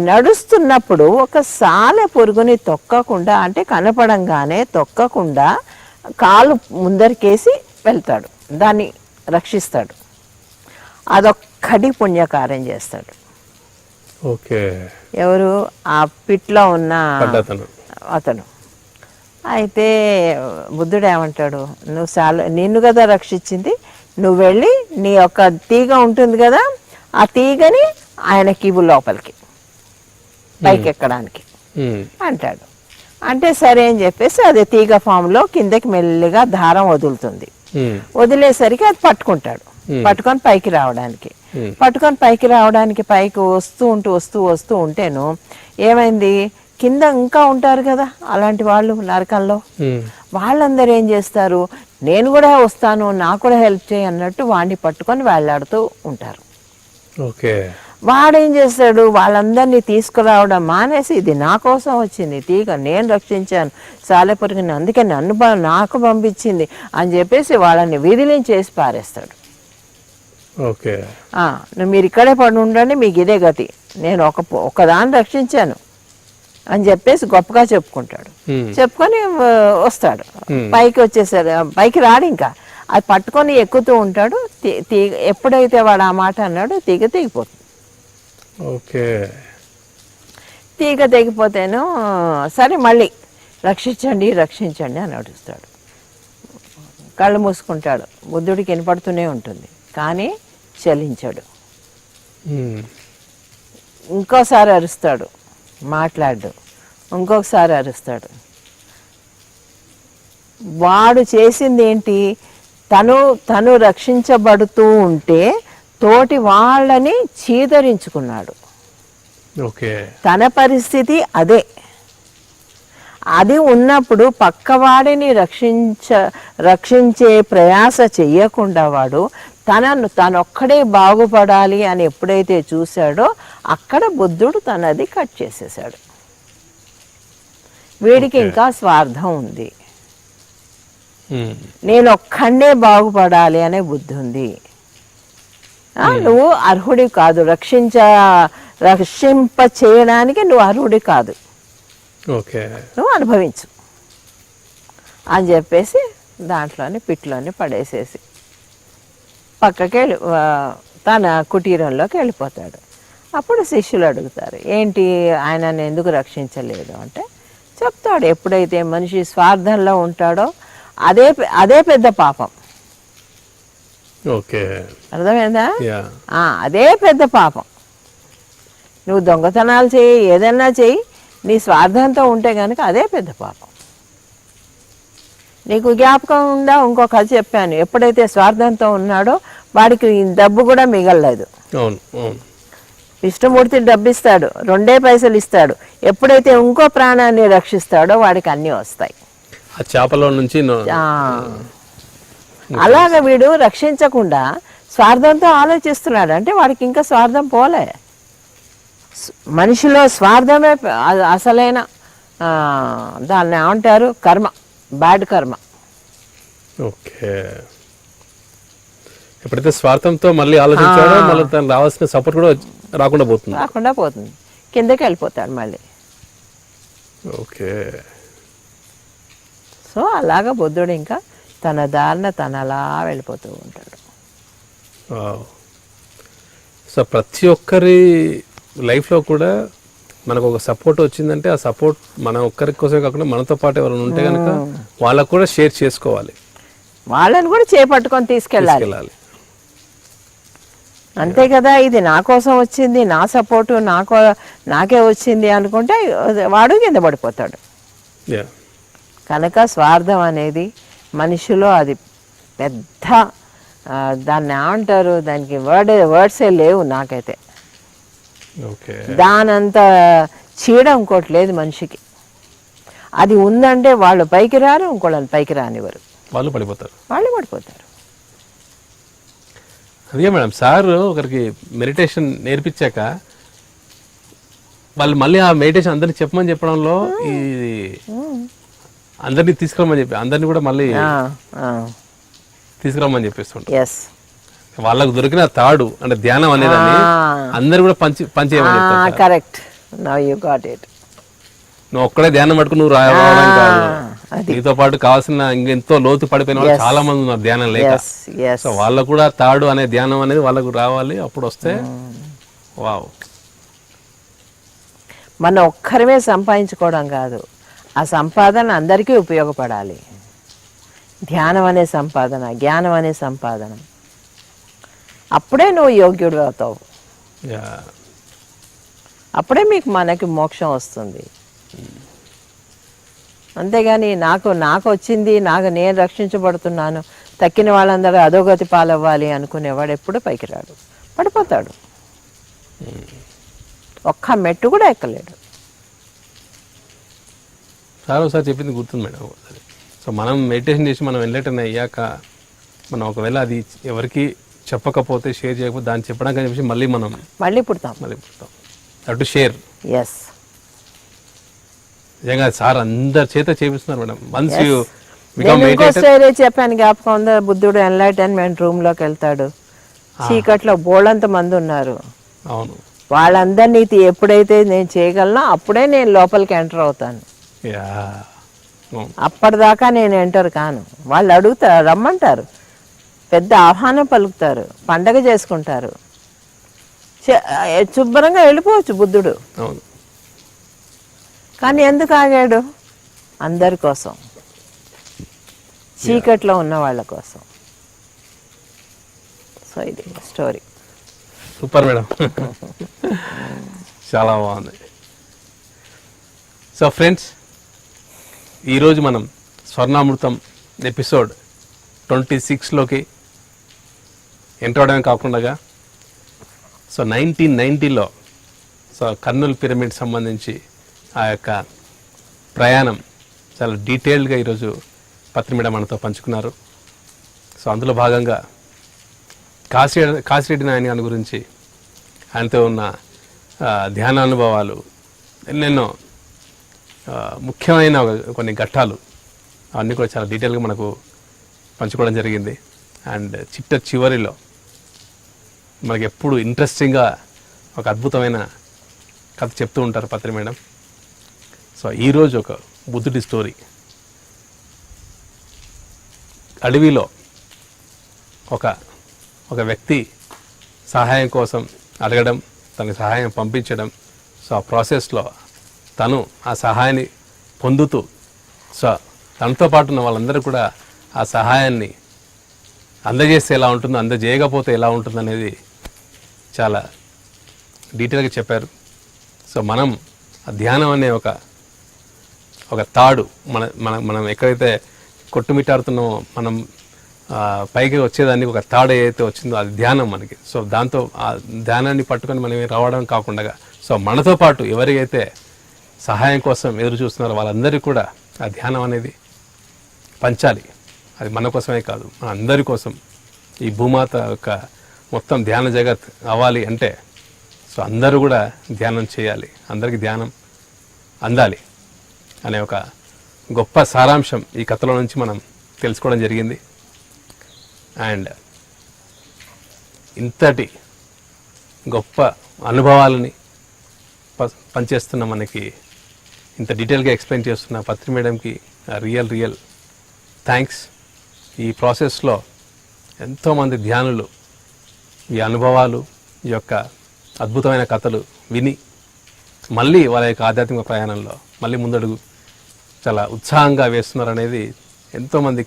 నడుస్తున్నప్పుడు ఒక సాలె పురుగుని తొక్కకుండా, అంటే కనపడంగానే తొక్కకుండా కాలు ముందరికేసి వెళ్తాడు, దాన్ని రక్షిస్తాడు. అదొక్కటి పుణ్యకార్యం చేస్తాడు. ఓకే. ఎవరు? ఆ పిట్లో ఉన్న అతను. అయితే బుద్ధుడు ఏమంటాడు? నిన్ను కదా రక్షించింది, నువ్వు వెళ్ళి నీ యొక్క తీగ ఉంటుంది కదా, ఆ తీగని ఆయనకి ఇవ్వు లోపలికి, పైకి ఎక్కడానికి అంటాడు. అంటే సరే అని చెప్పేసి అది తీగ ఫామ్లో కిందకి మెల్లిగా దారం వదులుతుంది. వదిలేసరికి అది పట్టుకుంటాడు, పట్టుకొని పైకి రావడానికి పైకి వస్తూ ఉంటేను ఏమైంది? కింద ఇంకా ఉంటారు కదా అలాంటి వాళ్ళు నరకంలో. వాళ్ళందరూ ఏం చేస్తారు? నేను కూడా వస్తాను, నాకు కూడా హెల్ప్ చేయి అన్నట్టు వాడిని పట్టుకొని వేళ్లాడుతూ ఉంటారు. వాడేం చేస్తాడు? వాళ్ళందరినీ తీసుకురావడం మానేసి, ఇది నా కోసం వచ్చింది తీగ, నేను రక్షించాను సాలెపురుగుని, అందుకే నాకు పంపించింది అని చెప్పేసి వాళ్ళని విదిలించేసి పారేస్తాడు. మీరు ఇక్కడే పడి ఉండండి, మీకు ఇదే గతి, నేను ఒకదాన్ని రక్షించాను అని చెప్పేసి గొప్పగా చెప్పుకుంటాడు. చెప్పుకొని వస్తాడు. పైకి వచ్చేసాడు, పైకి రాడు ఇంకా, అది పట్టుకొని ఎక్కుతూ ఉంటాడు. తీగ ఎప్పుడైతే వాడు ఆ మాట అన్నాడో తీగ తెగిపోతుంది. తీగ తెగిపోతేను సరే మళ్ళీ రక్షించండి అని అడుగుతాడు. కళ్ళు మూసుకుంటాడు. బుద్ధుడికి వినపడుతూనే ఉంటుంది కానీ చలించాడు. ఇంకోసారి అరుస్తాడు, మాట్లాడు. ఇంకొకసారి అరుస్తాడు. వాడు చేసింది ఏంటి? తను రక్షించబడుతూ ఉంటే తోటి వాళ్ళని చీదరించుకున్నాడు. తన పరిస్థితి అదే. అది ఉన్నప్పుడు పక్కవాడిని రక్షించే ప్రయాస చెయ్యకుండా వాడు తనొక్కడే బాగుపడాలి అని ఎప్పుడైతే చూశాడో అక్కడ బుద్ధుడు తనది కట్ చేసేసాడు. వీడికి ఇంకా స్వార్థం ఉంది. నేను ఒక్కడే బాగుపడాలి అనే బుద్ధి ఉంది. నువ్వు అర్హుడి కాదు, రక్షింప చేయడానికి నువ్వు అర్హుడి కాదు, నువ్వు అనుభవించు అని చెప్పేసి దాంట్లోని పిట్లోని పడేసేసి పక్కకి తన కుటీరంలోకి వెళ్ళిపోతాడు. అప్పుడు శిష్యులు అడుగుతారు, ఏంటి ఆయనను ఎందుకు రక్షించలేదు అంటే చెప్తాడు, ఎప్పుడైతే మనిషి స్వార్థంలో ఉంటాడో అదే పెద్ద పాపం. అర్థమైందా? అదే పెద్ద పాపం. నువ్వు దొంగతనాలు చేయి, ఏదన్నా చెయ్యి, నీ స్వార్థంతో ఉంటే కనుక అదే పెద్ద పాపం. నీకు జ్ఞాపకం ఉందా, ఇంకో కథ చెప్పాను, ఎప్పుడైతే స్వార్థంతో ఉన్నాడో వాడికి డబ్బు కూడా మిగలలేదు. విష్ణుమూర్తి డబ్బు ఇస్తాడు, 2 పైసలు ఇస్తాడు. ఎప్పుడైతే ఇంకో ప్రాణాన్ని రక్షిస్తాడో వాడికి అన్నీ వస్తాయి. చేపలో నుంచి అలాగ వీడు రక్షించకుండా స్వార్థంతో ఆలోచిస్తున్నాడు అంటే వాడికి ఇంకా స్వార్థం పోలే. మనిషిలో స్వార్థమే అసలైన దాన్ని ఏమంటారు, కర్మ, బ్యాడ్ కర్మ. ఓకే. ఎప్పుడైతే స్వార్థంతో మళ్ళీ ఆలోచించాడో మళ్ళీ తను రావాల్సిన సపోర్ట్ కూడా రాకుండా పోతుంది, కిందకి వెళ్ళిపోతాడు మళ్ళీ. ఓకే. సో అలాగా బుద్ధుడు ఇంకా తన దారిన తన అలా వెళ్ళిపోతూ ఉంటాడు. సో ప్రతి ఒక్కరి లైఫ్లో కూడా మనకు ఒక సపోర్ట్ వచ్చిందంటే ఆ సపోర్ట్ మన ఒక్కరి కోసమే కాకుండా మనతో పాటు ఎవరైనా ఉంటే కనుక వాళ్ళకు కూడా షేర్ చేసుకోవాలి, వాళ్ళని కూడా చేపట్టుకొని తీసుకెళ్ళాలి. అంతే కదా, ఇది నా కోసం వచ్చింది, నా సపోర్టు నాకే వచ్చింది అనుకుంటే వాడు కింద పడిపోతాడు. కనుక స్వార్థం అనేది మనిషిలో అది పెద్ద, దాన్ని ఏమంటారు, దానికి వర్డ్సే లేవు నాకైతే. దానంత చీడ ఇంకోటి లేదు మనిషికి. అది ఉందంటే వాళ్ళు పైకి రారు, ఇంకోళ్ళని పైకి రానివ్వరు, వాళ్ళు పడిపోతారు. అదే మేడం, సార్ ఒకరికి మెడిటేషన్ నేర్పించాక వాళ్ళు మళ్ళీ ఆ మెడిటేషన్ అందరినీ చెప్పమని చెప్పడంలో ఈ అందరినీ తీసుకురమ్మని చెప్పి అందరినీ కూడా మళ్ళీ తీసుకురమ్మని చెప్పేస్తుంటారు. వాళ్ళకు దొరికిన తాడు అంటే ధ్యానం అనేది అందరు కూడా పంచేయమని చెప్తారు. Correct, now you got it. నువ్వు ఒక్కడే ధ్యానం పట్టుకుని నువ్వు రావడం కాదు, నీతో పాటు కావాల్సిన ఇంకెంతో లోతు పడిపోయిన వాళ్ళు చాలా మంది ఉన్నారు ధ్యానం లేక. సో వాళ్ళకు కూడా తాడు అనే ధ్యానం అనేది వాళ్ళకు రావాలి, అప్పుడు వస్తే వావ్. మనం ఒక్కరమే సంపాదించుకోవడం కాదు, ఆ సంపాదన అందరికీ ఉపయోగపడాలి. ధ్యానం అనే సంపాదన, జ్ఞానం అనే సంపాదన, అప్పుడే నువ్వు యోగ్యుడు అవుతావు, అప్పుడే మనకి మోక్షం వస్తుంది. అంతేగాని నాకు వచ్చింది, నేను రక్షించబడుతున్నాను, తక్కిన వాళ్ళందరూ అధోగతి పాలవ్వాలి అనుకునేవాడు ఎప్పుడు పైకి రాడు, పడిపోతాడు, ఒక్క మెట్టు కూడా ఎక్కలేడు. సార్ ఒకసారి చెప్పింది గుర్తుంది మేడం. సో మనం మెడిటేషన్ చేసి మనం ఎన్లైటన్ అయ్యాక మనం ఒకవేళ అది ఎవరికి చెప్పకపోతే, షేర్ చేయకపోతే, దాన్ని చెప్పడానికి చెప్పేసి మళ్ళీ పుడతాం. To share. నిజంగా సార్ అందరి చేత చేపిస్తున్నారు madam. Once you become meditator. చెప్పాను జ్ఞాపకం ఉందా, బుద్ధుడు ఎన్లైటన్మెంట్ రూమ్ లోకి వెళ్తాడు, చీకట్లో బోళ్ళంత మంది ఉన్నారు. అవును. వాళ్ళందరినీ ఎప్పుడైతే నేను చేయగలనో అప్పుడే నేను లోపలికి ఎంటర్ అవుతాను. అప్పటిదాకా నేను ఎంటర్ కాను. వాళ్ళు అడుగుతారు, రమ్మంటారు, పెద్ద ఆహ్వానం పలుకుతారు, పండగ చేసుకుంటారు, శుభ్రంగా వెళ్ళిపోవచ్చు బుద్ధుడు. కానీ ఎందుకు ఆగాడు? అందరి కోసం, చీకట్లో ఉన్న వాళ్ళ కోసం. సో ఇది స్టోరీ. సూపర్ మేడం, చాలా బాగుంది. సో ఫ్రెండ్స్, ఈరోజు మనం స్వర్ణామృతం ఎపిసోడ్ 26లోకి ఎంటర్ అవడమే కాకుండా సో 1990లో సో కర్నూలు పిరమిడ్ సంబంధించి ఆ యొక్క ప్రయాణం చాలా డీటెయిల్డ్గా ఈరోజు పత్రి మేడం మనతో పంచుకున్నారు. సో అందులో భాగంగా కాశిరెడ్డి నాయన గారి గురించి, ఆయనతో ఉన్న ధ్యాన అనుభవాలు, ఎన్నెన్నో ముఖ్యమైన కొన్ని ఘట్టాలు అవన్నీ కూడా చాలా డీటెయిల్గా మనకు పంచుకోవడం జరిగింది. అండ్ చివరిలో మనకి ఎప్పుడు ఇంట్రెస్టింగ్గా ఒక అద్భుతమైన కథ చెప్తూ ఉంటారు పత్రి మేడం. సో ఈరోజు ఒక బుద్ధుడి స్టోరీ. అడవిలో ఒక వ్యక్తి సహాయం కోసం అడగడం, తనకి సహాయం పంపించడం, సో ఆ ప్రాసెస్లో తను ఆ సహాయాన్ని పొందుతూ, సో తనతో పాటు ఉన్న వాళ్ళందరూ కూడా ఆ సహాయాన్ని అందజేస్తే ఎలా ఉంటుందో, అందజేయకపోతే ఎలా ఉంటుందో అనేది చాలా డీటెయిల్గా చెప్పారు. సో మనం ఆ ధ్యానం అనే ఒక తాడు, మనం ఎక్కడైతే కొట్టుమిట్టాడుతున్నామో, మనం పైకి వచ్చేదానికి ఒక తాడు ఏదైతే వచ్చిందో అది ధ్యానం మనకి. సో దాంతో ఆ ధ్యానాన్ని పట్టుకొని మనం రావడం కాకుండా, సో మనతో పాటు ఎవరికైతే సహాయం కోసం ఎదురు చూస్తున్నారో వాళ్ళందరికీ కూడా ఆ ధ్యానం అనేది పంచాలి. అది మన కోసమే కాదు, మన అందరి కోసం. ఈ భూమాత యొక్క మొత్తం ధ్యాన జగత్ అవ్వాలి అంటే సో అందరూ కూడా ధ్యానం చేయాలి, అందరికీ ధ్యానం అందాలి అనే ఒక గొప్ప సారాంశం ఈ కథలో నుంచి మనం తెలుసుకోవడం జరిగింది. అండ్ ఇంతటి గొప్ప అనుభవాలని పనిచేస్తున్న మనకి ఇంత డీటెయిల్గా ఎక్స్ప్లెయిన్ చేస్తున్న పత్రి మేడంకి రియల్ థ్యాంక్స్. ఈ ప్రాసెస్లో ఎంతోమంది ధ్యానులు ఈ అనుభవాలు, ఈ యొక్క అద్భుతమైన కథలు విని మళ్ళీ వాళ్ళ యొక్క ఆధ్యాత్మిక ప్రయాణంలో మళ్ళీ ముందడుగు చాలా ఉత్సాహంగా వేస్తున్నారు అనేది ఎంతోమంది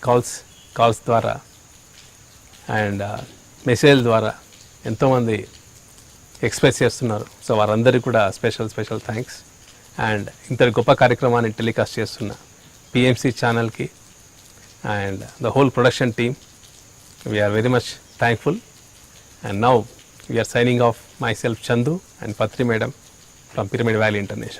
కాల్స్ ద్వారా అండ్ మెసేజ్ ద్వారా ఎంతోమంది ఎక్స్ప్రెస్ చేస్తున్నారు. సో వారందరికీ కూడా స్పెషల్ థ్యాంక్స్. అండ్ ఇంతటి గొప్ప కార్యక్రమాన్ని టెలికాస్ట్ చేస్తున్న PMC ఛానల్కి and the whole production team, we are very much thankful. And now we are signing off myself Chandu and Patri Madam from Pyramid Valley International.